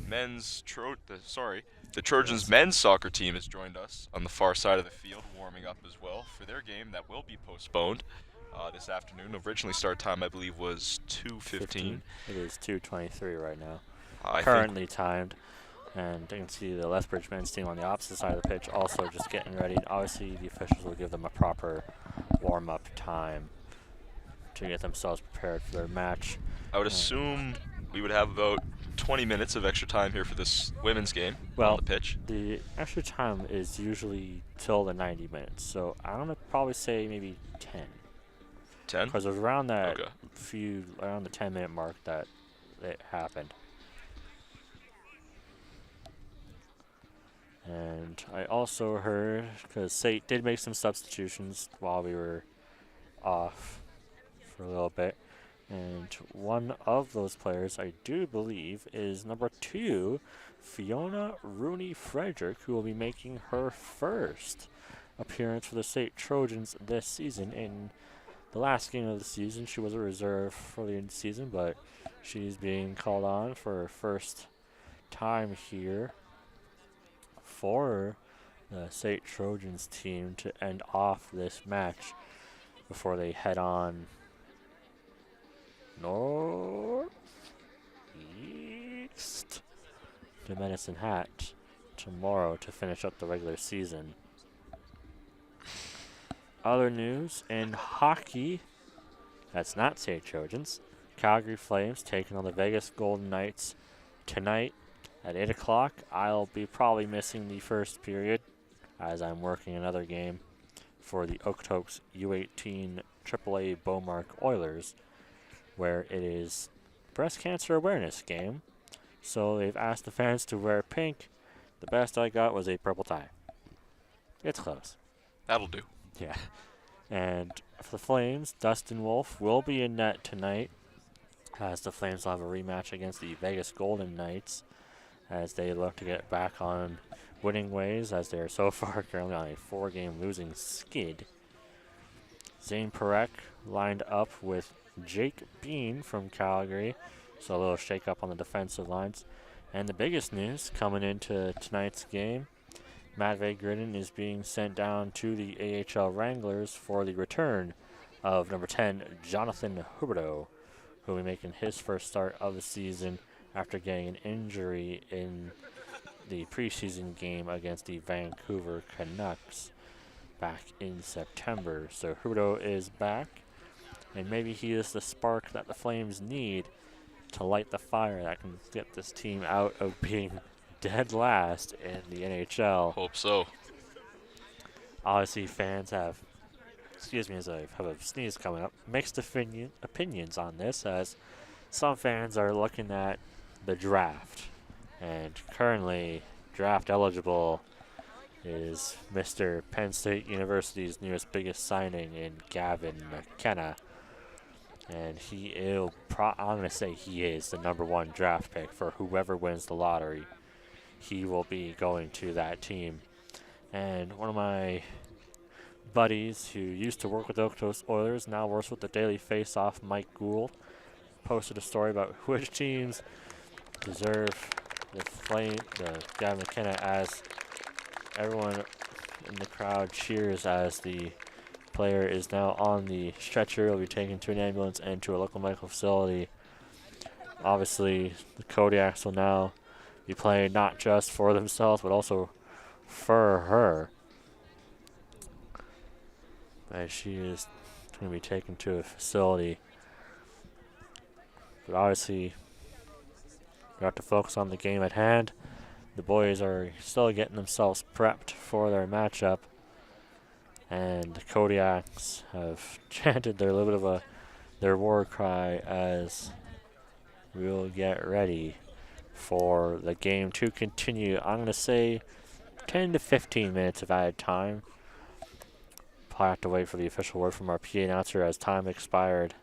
Trojans men's soccer team has joined us on the far side of the field, warming up as well for their game that will be postponed this afternoon. Originally start time, I believe, was 2:15. It is 2:23 right now. I Currently timed. And you can see the Lethbridge men's team on the opposite side of the pitch also just getting ready. Obviously, the officials will give them a proper warm-up time to get themselves prepared for their match. I would assume we would have about 20 minutes of extra time here for this women's game on the pitch. The extra time is usually till the 90 minutes, so I'm going to probably say maybe 10. 10? Because it was around that around the 10-minute mark that it happened. And I also heard, because SAIT did make some substitutions while we were off for a little bit, and one of those players, I do believe, is number 2, Fiona Rooney-Frederick, who will be making her first appearance for the SAIT Trojans this season in the last game of the season. She was a reserve for the season, but she's being called on for her first time here for the SAIT Trojans team to end off this match before they head on northeast to Medicine Hat tomorrow to finish up the regular season. Other news in hockey, that's not SAIT Trojans. Calgary Flames taking on the Vegas Golden Knights tonight at 8 o'clock. I'll be probably missing the first period as I'm working another game for the Okotoks U18 AAA Beaumark Oilers, where it is breast cancer awareness game. So they've asked the fans to wear pink. The best I got was a purple tie. It's close. That'll do. Yeah. And for the Flames, Dustin Wolf will be in net tonight, as the Flames will have a rematch against the Vegas Golden Knights as they look to get back on winning ways, as they are so far currently on a 4-game losing skid. Zane Perek lined up with Jake Bean from Calgary, so a little shake-up on the defensive lines. And the biggest news coming into tonight's game, Matvey Gridden is being sent down to the AHL Wranglers for the return of number 10, Jonathan Huberdeau, who will be making his first start of the season after getting an injury in the preseason game against the Vancouver Canucks back in September. So Huberdeau is back, and maybe he is the spark that the Flames need to light the fire that can get this team out of being dead last in the NHL. Hope so. Obviously, fans have, excuse me as I have a sneeze coming up, mixed opinions on this, as some fans are looking at the draft. And currently, draft eligible is Mr. Penn State University's newest biggest signing in Gavin McKenna. And I'm going to say he is the number 1 draft pick for whoever wins the lottery. He will be going to that team. And one of my buddies who used to work with the Okotoks Oilers, now works with the Daily Face-Off, Mike Gould, posted a story about which teams deserve the Gavin McKenna, as everyone in the crowd cheers as the player is now on the stretcher. He'll be taken to an ambulance and to a local medical facility. Obviously, the Kodiaks will now be playing not just for themselves, but also for her, as she is going to be taken to a facility. But obviously, we have to focus on the game at hand. The boys are still getting themselves prepped for their matchup, and the Kodiaks have chanted their little bit of their war cry as we'll get ready for the game to continue. I'm going to say 10 to 15 minutes of added time. Probably have to wait for the official word from our PA announcer as time expired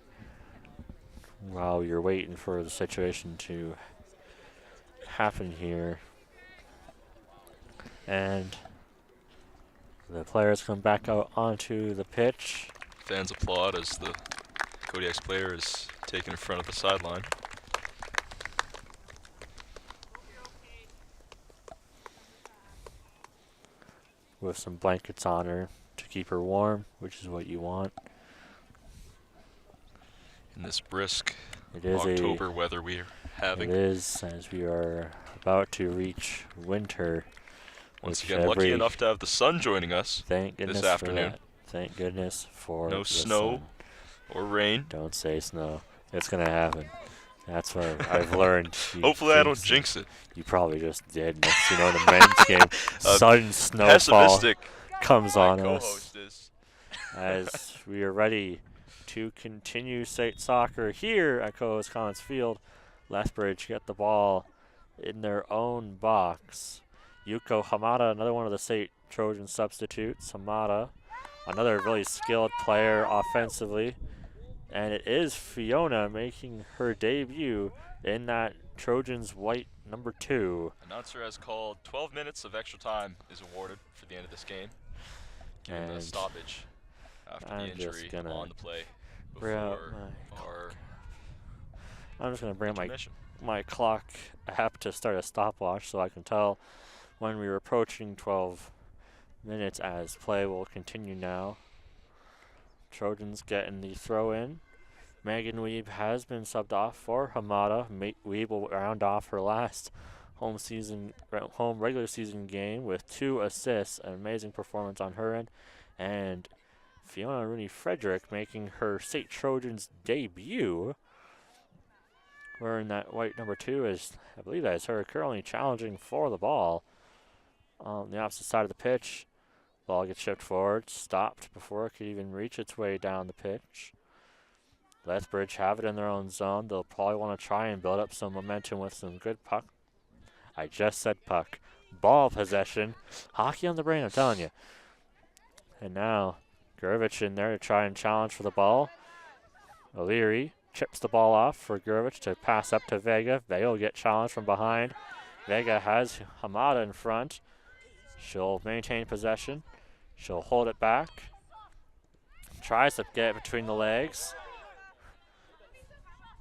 while you're waiting for the situation to happen here. And the players come back out onto the pitch. Fans applaud as the Kodiaks player is taken in front of the sideline. With some blankets on her to keep her warm, which is what you want. In this brisk It is October weather we're having. It is, as we are about to reach winter. Once again, lucky enough to have the sun joining us thank goodness this afternoon. For that. Thank goodness for no the snow sun. or rain. Don't say snow. It's going to happen. That's what I've learned. Hopefully I don't jinx it. You probably just did. Next, the men's game, sudden snowfall Pessimistic comes on my us. co-host is. As we are ready to continue SAIT soccer here at co-host Collins Field. Lethbridge get the ball in their own box. Yuko Hamada, another one of the SAIT Trojan substitutes. Hamada, another really skilled player offensively. And it is Fiona making her debut in that Trojans white number 2. Announcer has called 12 minutes of extra time is awarded for the end of this game, given the stoppage. After the I'm just injury gonna on the play bring out before our I'm just gonna bring up intermission. my clock app to start a stopwatch so I can tell when we're approaching 12 minutes as play will continue now. Trojans getting the throw in. Megan Weeb has been subbed off for Hamada. Weeb will round off her last home regular season game with 2 assists. An amazing performance on her end. And Fiona Rooney-Frederick making her SAIT Trojans debut. Wearing that white number 2 is, I believe that is her, currently challenging for the ball. On the opposite side of the pitch, ball gets shipped forward, stopped before it could even reach its way down the pitch. Lethbridge have it in their own zone. They'll probably want to try and build up some momentum with some good puck. I just said puck. Ball possession. Hockey on the brain, I'm telling you. And now, Gurvich in there to try and challenge for the ball. O'Leary chips the ball off for Gurvich to pass up to Vega. Vega will get challenged from behind. Vega has Hamada in front. She'll maintain possession. She'll hold it back. Tries to get it between the legs.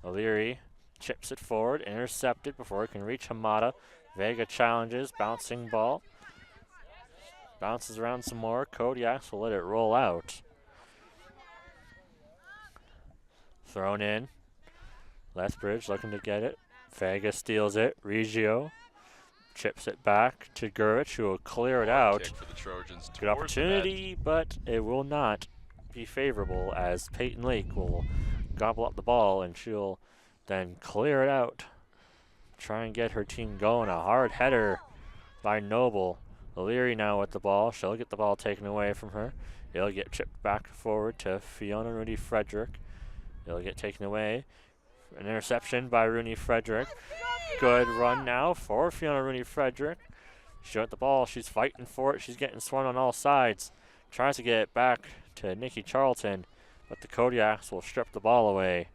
O'Leary chips it forward, intercepted before it can reach Hamada. Vega challenges, bouncing ball. Bounces around some more. Kodiak will let it roll out. Thrown in. Lethbridge looking to get it. Vega steals it. Reggio chips it back to Gurvich, who will clear it out. Kick for the Trojans. Good opportunity, but it will not be favorable as Peyton Lake will gobble up the ball and she'll then clear it out. Try and get her team going. A hard header by Noble. O'Leary now with the ball. She'll get the ball taken away from her. It'll get chipped back forward to Fiona Rooney-Frederick. It'll get taken away. An interception by Rooney-Frederick. Good run now for Fiona Rooney-Frederick. She's got the ball. She's fighting for it. She's getting swung on all sides. Tries to get it back to Nikki Charlton, but the Kodiaks will strip the ball away.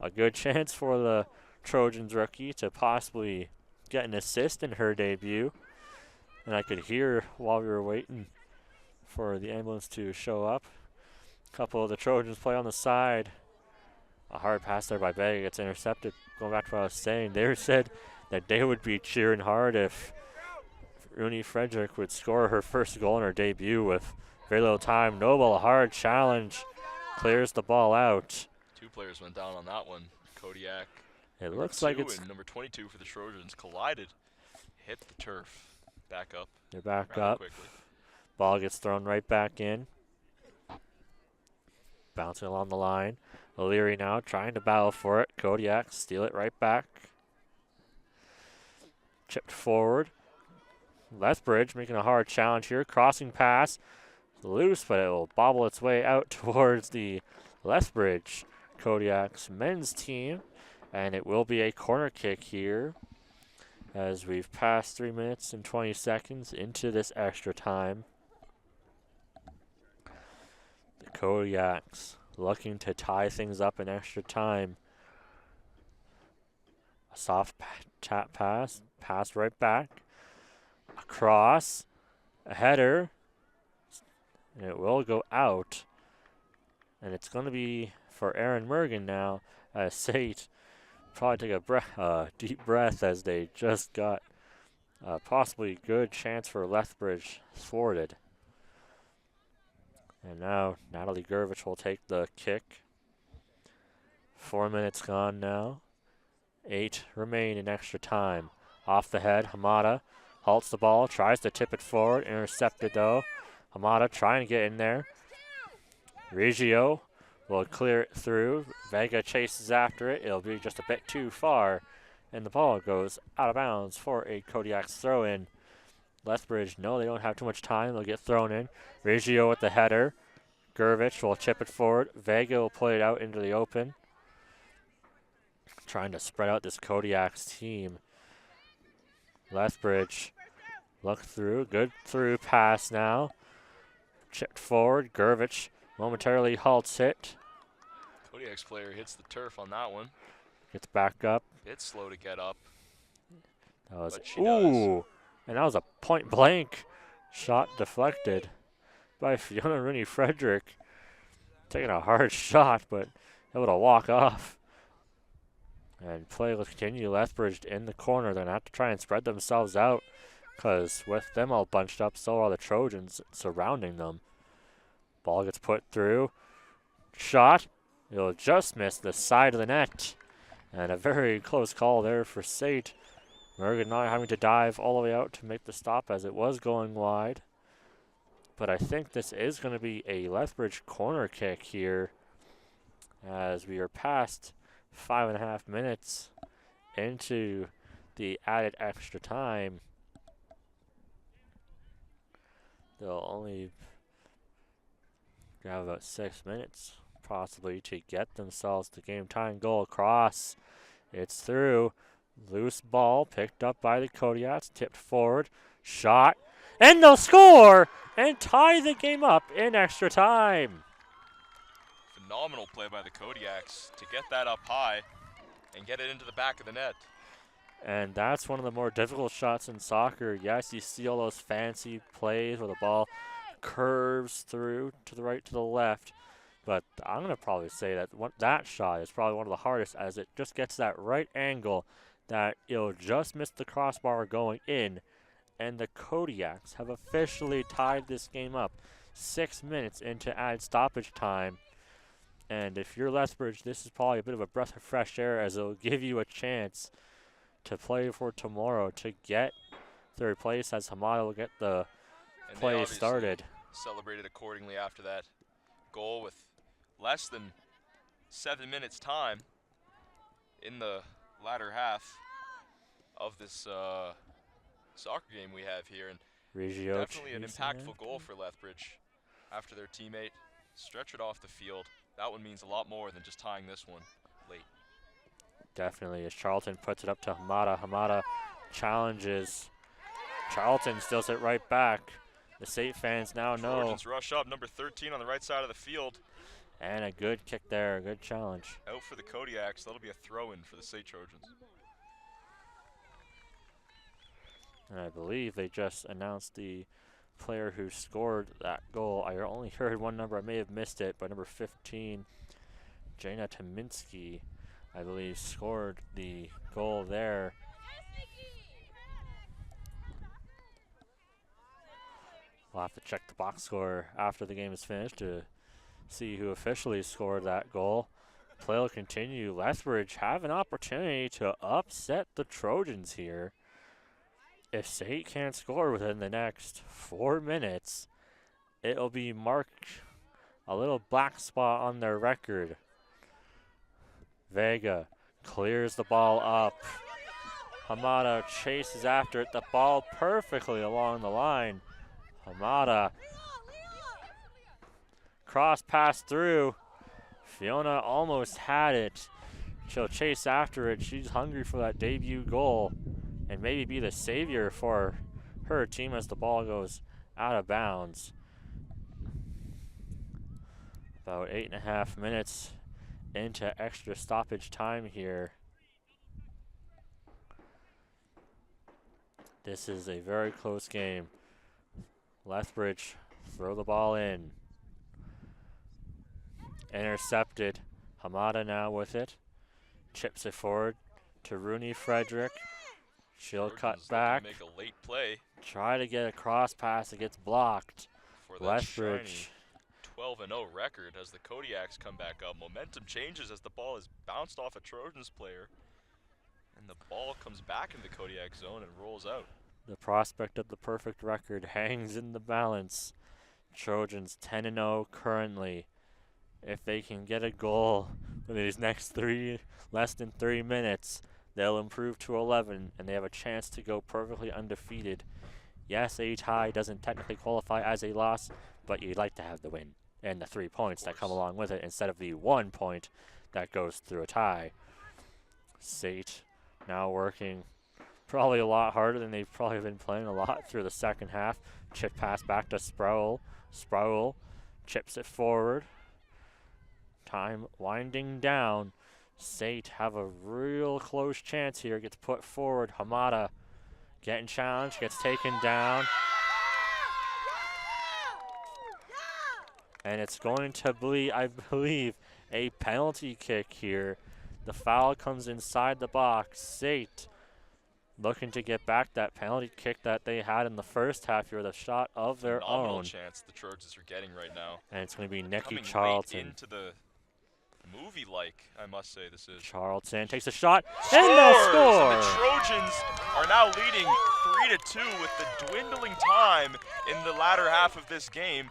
A good chance for the Trojans rookie to possibly get an assist in her debut. And I could hear while we were waiting for the ambulance to show up, a couple of the Trojans play on the side. A hard pass there by Vega gets intercepted. Going back to what I was saying, they said that they would be cheering hard if Rooney-Frederick would score her first goal in her debut with very little time. Noble, a hard challenge, clears the ball out. 2 players went down on that one. Kodiak. It looks like it's number 22 for the Trojans collided, hit the turf. Back up. They're back up. Quickly. Ball gets thrown right back in. Bouncing along the line. O'Leary now trying to battle for it. Kodiak steal it right back. Chipped forward. Lethbridge making a hard challenge here. Crossing pass. Loose, but it will bobble its way out towards the Lethbridge Kodiak's men's team. And it will be a corner kick here as we've passed 3 minutes and 20 seconds into this extra time. The Kodiaks looking to tie things up in extra time. A soft tap pass right back. Across, a header, and it will go out. And it's going to be for Aaron Mergen now, as SAIT probably take a deep breath as they just got a possibly good chance for Lethbridge thwarted. And now Natalie Gurvich will take the kick. 4 minutes gone now. 8 remain in extra time. Off the head, Hamada halts the ball, tries to tip it forward, intercepted though. Hamada trying to get in there. Reggio will clear it through. Vega chases after it. It'll be just a bit too far. And the ball goes out of bounds for a Kodiak's throw-in. Lethbridge, no, they don't have too much time. They'll get thrown in. Reggio with the header. Gurvich will chip it forward. Vega will play it out into the open. Trying to spread out this Kodiak's team. Lethbridge look through. Good through pass now. Chipped forward. Gurvich momentarily halts it. Kodiak's player hits the turf on that one. Gets back up. It's slow to get up. That was But she does. And that was a point blank shot deflected by Fiona Rooney-Frederick. taking a hard shot, but able to walk off. And play will continue. Lethbridge in the corner. They're going to have to try and spread themselves out because with them all bunched up, so are the Trojans surrounding them. Ball gets put through. Shot. It'll just miss the side of the net. And a very close call there for SAIT. Morgan not having to dive all the way out to make the stop as it was going wide. But I think this is going to be a Lethbridge corner kick here as we are past 5.5 minutes into the added extra time. They'll only have about 6 minutes possibly to get themselves the game tying goal across. It's through. Loose ball picked up by the Kodiaks, tipped forward, shot, and they'll score and tie the game up in extra time. Phenomenal play by the Kodiaks to get that up high and get it into the back of the net. And that's one of the more difficult shots in soccer. Yes, you see all those fancy plays where the ball curves through to the right, to the left. But I'm going to probably say that that shot is probably one of the hardest as it just gets that right angle that it'll just miss the crossbar going in. And the Kodiaks have officially tied this game up 6 minutes into added stoppage time. And if you're Lethbridge, this is probably a bit of a breath of fresh air as it'll give you a chance to play for tomorrow to get third place as Hamada will get the play started. Celebrated accordingly after that goal with less than 7 minutes time in the latter half of this soccer game we have here. And Regio definitely an impactful goal for Lethbridge after their teammate stretched it off the field. That one means a lot more than just tying this one late. Definitely, as Charlton puts it up to Hamada. Hamada challenges. Charlton steals it right back. The SAIT fans now know. Trojans rush up, number 13 on the right side of the field. And a good kick there, a good challenge. Out for the Kodiaks, that'll be a throw-in for the SAIT Trojans. And I believe they just announced the player who scored that goal. I only heard one number, I may have missed it, but number 15, Jana Tominski, I believe, scored the goal there. We'll have to check the box score after the game is finished to see who officially scored that goal. Play will continue. Lethbridge have an opportunity to upset the Trojans here. If SAIT can't score within the next 4 minutes, it'll be marked a little black spot on their record. Vega clears the ball up. Hamada chases after it. The ball perfectly along the line. Hamada. Cross pass through. Fiona almost had it. She'll chase after it. She's hungry for that debut goal and maybe be the savior for her team as the ball goes out of bounds. About 8.5 minutes into extra stoppage time here. This is a very close game. Lethbridge throw the ball in. Intercepted. Hamada now with it. Chips it forward to Rooney Frederick. She'll cut back. Make a late play. Try to get a cross pass. It gets blocked. For that Lethbridge. 12-0 record as the Kodiaks come back up. Momentum changes as the ball is bounced off a Trojans player. And the ball comes back in the Kodiak zone and rolls out. The prospect of the perfect record hangs in the balance. Trojans 10-0 currently. If they can get a goal in these next less than 3 minutes, they'll improve to 11, and they have a chance to go perfectly undefeated. Yes, a tie doesn't technically qualify as a loss, but you'd like to have the win and the 3 points that come along with it instead of the 1 point that goes through a tie. SAIT now working probably a lot harder than they've probably been playing a lot through the second half. Chip pass back to Sproul. Sproul chips it forward. Time winding down. SAIT have a real close chance here. Gets put forward. Hamada getting challenged. Gets taken down. And it's going to be, I believe, a penalty kick here. The foul comes inside the box. SAIT looking to get back that penalty kick that they had in the first half here with a shot of their Phenomenal own. chance the Trojans are getting right now. And it's going to be Nikki Coming Charlton. late into the movie-like, I must say this is. Charlton takes a shot, Scores! and they'll score! And the Trojans are now leading 3-2 with the dwindling time in the latter half of this game.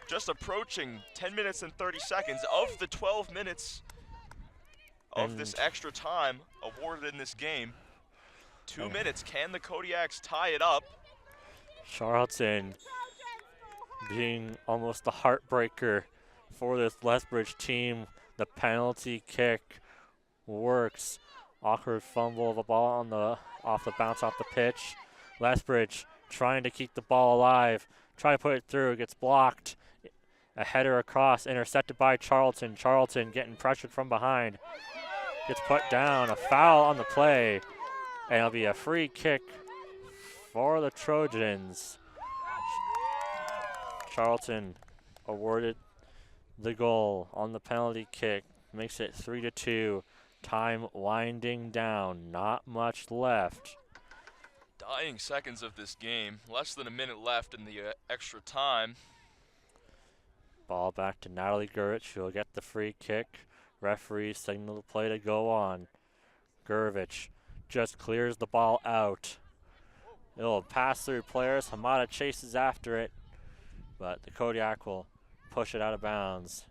Just approaching 10 minutes and 30 seconds of the 12 minutes of this extra time awarded in this game. 2 minutes. Can the Kodiaks tie it up? Charlton being almost the heartbreaker for this Lethbridge team. The penalty kick works. Awkward fumble of the ball on the off the bounce off the pitch. Lethbridge trying to keep the ball alive. Try to put it through. Gets blocked. A header across, intercepted by Charlton. Charlton getting pressured from behind. Gets put down. A foul on the play. And it'll be a free kick for the Trojans. Charlton awarded the goal on the penalty kick. Makes it 3-2. Time winding down. Not much left. Dying seconds of this game. Less than a minute left in the extra time. Ball back to Natalie Gurvich. She'll get the free kick. Referee signal the play to go on. Gurvich just clears the ball out. It'll pass through players. Hamada chases after it, but the Kodiak will push it out of bounds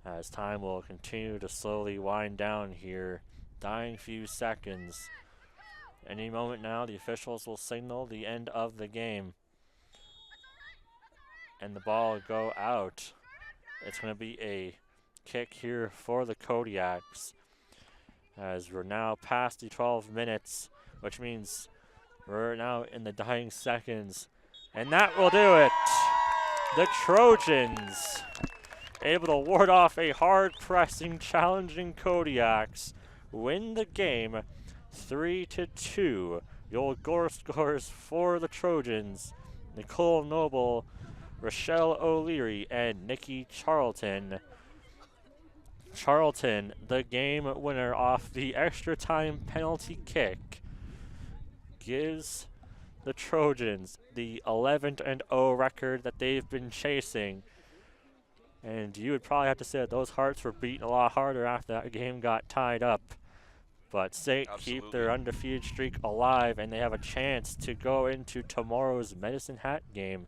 as time will continue to slowly wind down here. Dying few seconds. Any moment now, the officials will signal the end of the game. And the ball will go out. It's going to be a kick here for the Kodiaks as we're now past the 12 minutes, which means we're now in the dying seconds. And that will do it. The Trojans able to ward off a hard-pressing, challenging Kodiaks, win the game 3-2. Your goal scores for the Trojans: Nicole Noble, Rochelle O'Leary, and Nikki Charlton. Charlton, the game winner off the extra time penalty kick, gives the Trojans the 11-0 record that they've been chasing. And you would probably have to say that those hearts were beating a lot harder after that game got tied up. But SAIT keep their undefeated streak alive, and they have a chance to go into tomorrow's Medicine Hat game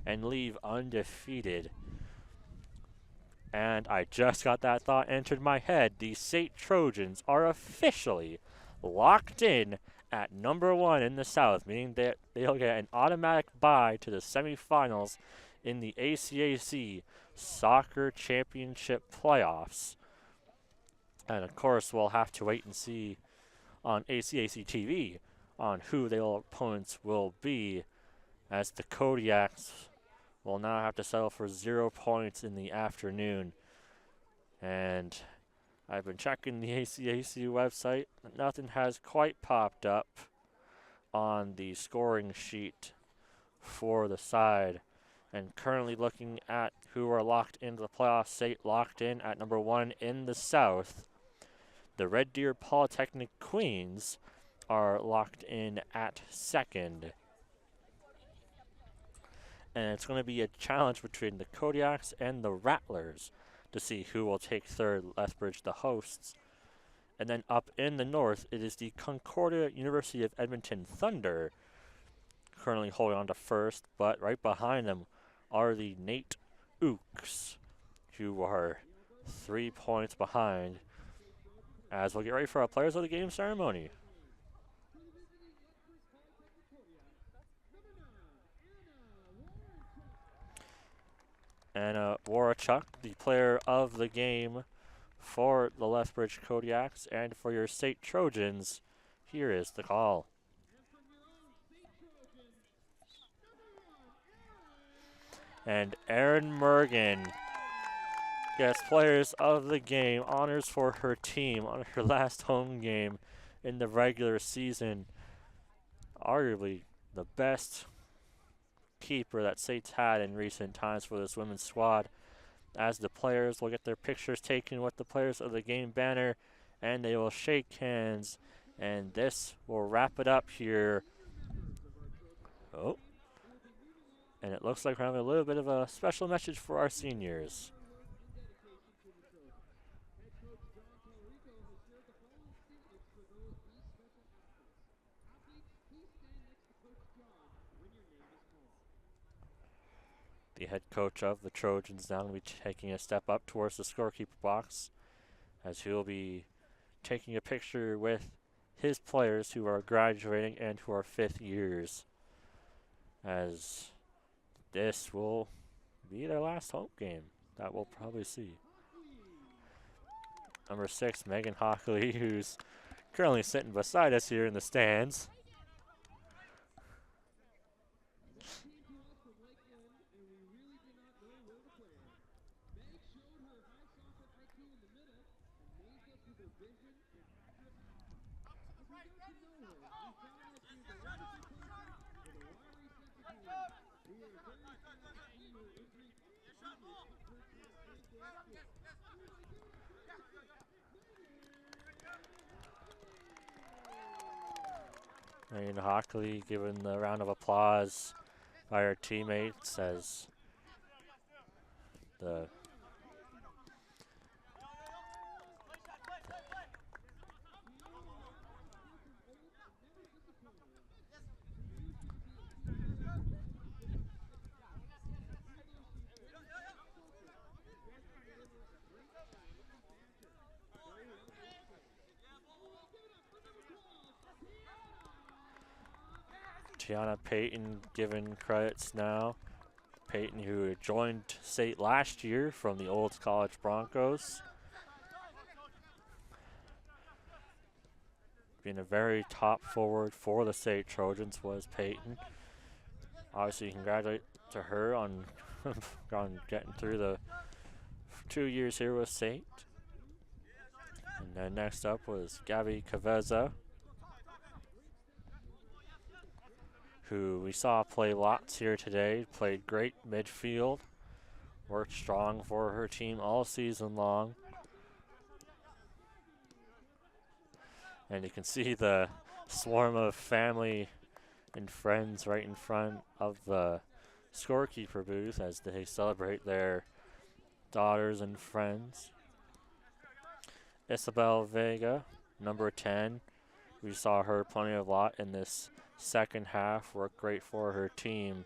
and leave undefeated. And I just got that thought entered my head. The SAIT Trojans are officially locked in at #1 in the South, meaning that they'll get an automatic bye to the semifinals in the ACAC Soccer Championship playoffs. And of course, we'll have to wait and see on ACAC TV on who their opponents will be, as the Kodiaks will now have to settle for 0 points in the afternoon. And I've been checking the ACAC website. Nothing has quite popped up on the scoring sheet for the side. And currently looking at who are locked into the playoffs, SAIT locked in at #1 in the South. The Red Deer Polytechnic Queens are locked in at 2nd. And it's going to be a challenge between the Kodiaks and the Rattlers to see who will take 3rd, Lethbridge the hosts. And then up in the north, it is the Concordia University of Edmonton Thunder currently holding on to 1st, but right behind them are the Nate Ooks, who are 3 points behind, as we'll get ready for our Players of the Game ceremony. Anna Warachuk, the player of the game for the Lethbridge Kodiaks, and for your SAIT Trojans, here is the call. And Erin Mergen gets Players of the Game, honors for her team on her last home game in the regular season. Arguably the best keeper that SAIT's had in recent times for this women's squad, as the players will get their pictures taken with the players of the game banner, and they will shake hands, and this will wrap it up here. Oh, and it looks like we're having a little bit of a special message for our seniors. The head coach of the Trojans now will be taking a step up towards the scorekeeper box, as he will be taking a picture with his players who are graduating and who are fifth years, as this will be their last home game that we'll probably see. Number 6, Megan Hockley, who's currently sitting beside us here in the stands. Megan Hockley given the round of applause by her teammates as the Tiana Payton given credits now. Payton, who had joined SAIT last year from the Olds College Broncos. Being a very top forward for the SAIT Trojans was Payton. Obviously, congratulate to her on getting through the 2 years here with SAIT. And then next up was Gabby Caveza, who we saw play lots here today, played great midfield, worked strong for her team all season long. And you can see the swarm of family and friends right in front of the scorekeeper booth as they celebrate their daughters and friends. Isabel Vega, number 10, we saw her plenty of lot in this second half, worked great for her team.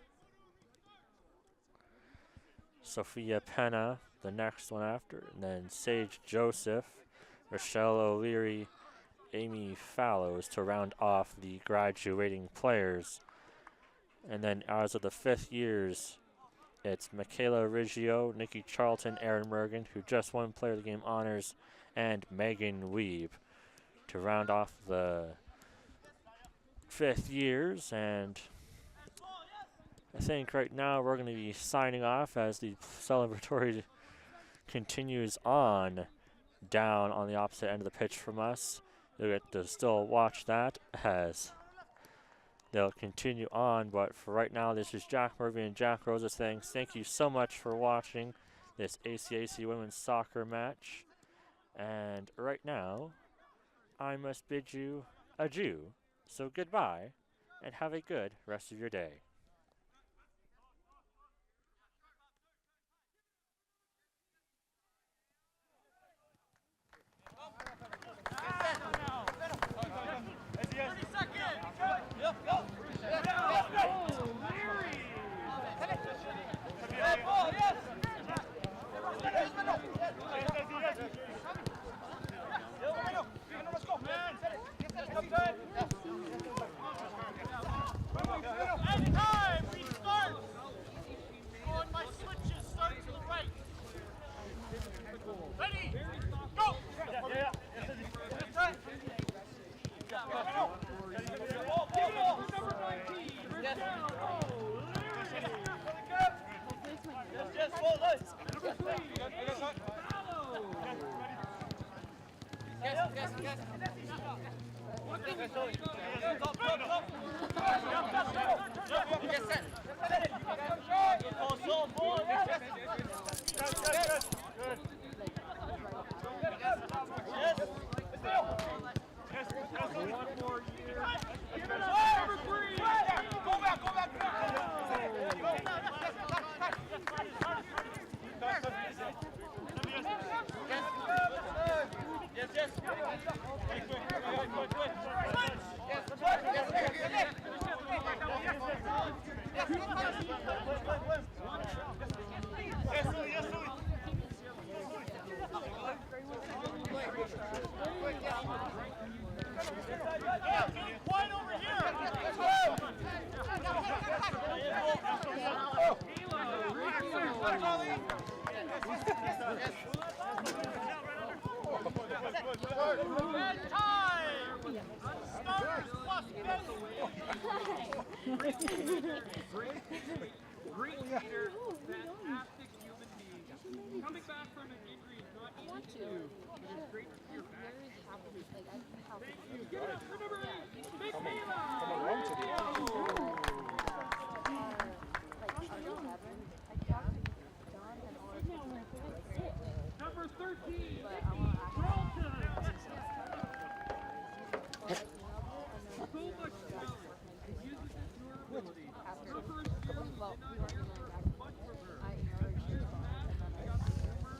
Sophia Pena, the next one after, and then Sage Joseph, Rochelle O'Leary, Amy Fallows to round off the graduating players. And then as of the fifth years, it's Michaela Riggio, Nikki Charlton, Erin Mergen, who just won Player of the Game honors, and Megan Weeb to round off the fifth years. And I think right now we're going to be signing off as the celebratory continues on down on the opposite end of the pitch from us. You'll get to still watch that as they'll continue on, but for right now, this is Jack Murphy and Jack Rosa saying thank you so much for watching this ACAC women's soccer match. And right now, I must bid you adieu. So goodbye, and have a good rest of your day. Anytime we start on my switches, start to the right. Ready? Go! Quiet over here! Red time! Starters plus Great leader, fantastic human being. Coming back from an injury is not easy to do. It is great to see your back. Thank you. Give it up for number 8, Michaela! Number 13, Carlton! So much talent. Uses his durability. Her first year, we did not hear much from her. As years passed, we got the rumor.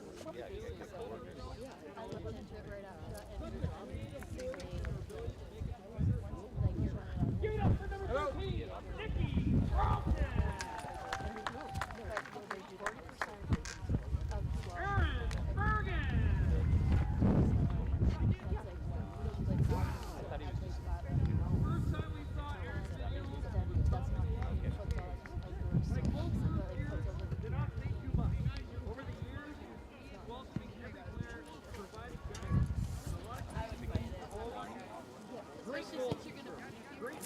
Give it up for number 13, Nikki Carlton! Aaron Bergen! First time we saw Aaron video, like most of the years, did not say too much. Over the years, he's well speaking everywhere, providing guidance, and a lot of communication to all our great goalkeeper, great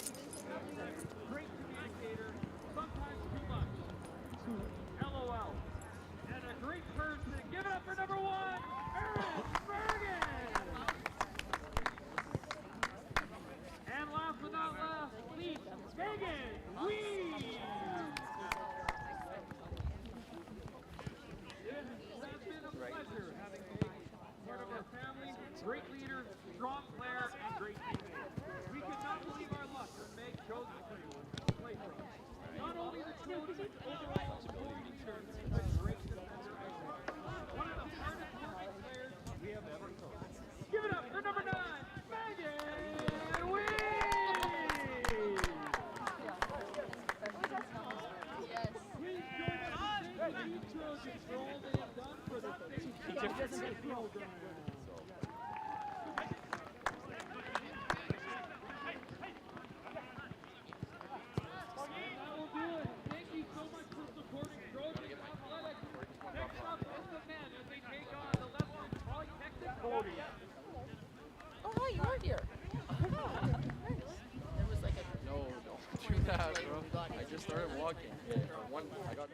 communicator, sometimes too much. LOL. And a great person. Give it up for number 1, Aaron Bergen! And last but not least, Megan Wee! It has been a pleasure having Megan part of our family, great leader, strong player, and great teammate. We could not believe our luck when Meg chose to play for us. Not only the children, overall goal leader, but great defender as well. One of the hardest working players we have ever coached. Give it up for number 9, Megan Wee! Please join us in thanking you Trojans for all they have done for the SAIT program. That will do it. Thank you so much for supporting Trojans Athletics. Next up is the men as they take on the Lethbridge Polytechnic podium. Oh, hi, you're here. There was like a No, don't do that, bro. I just started walking. I got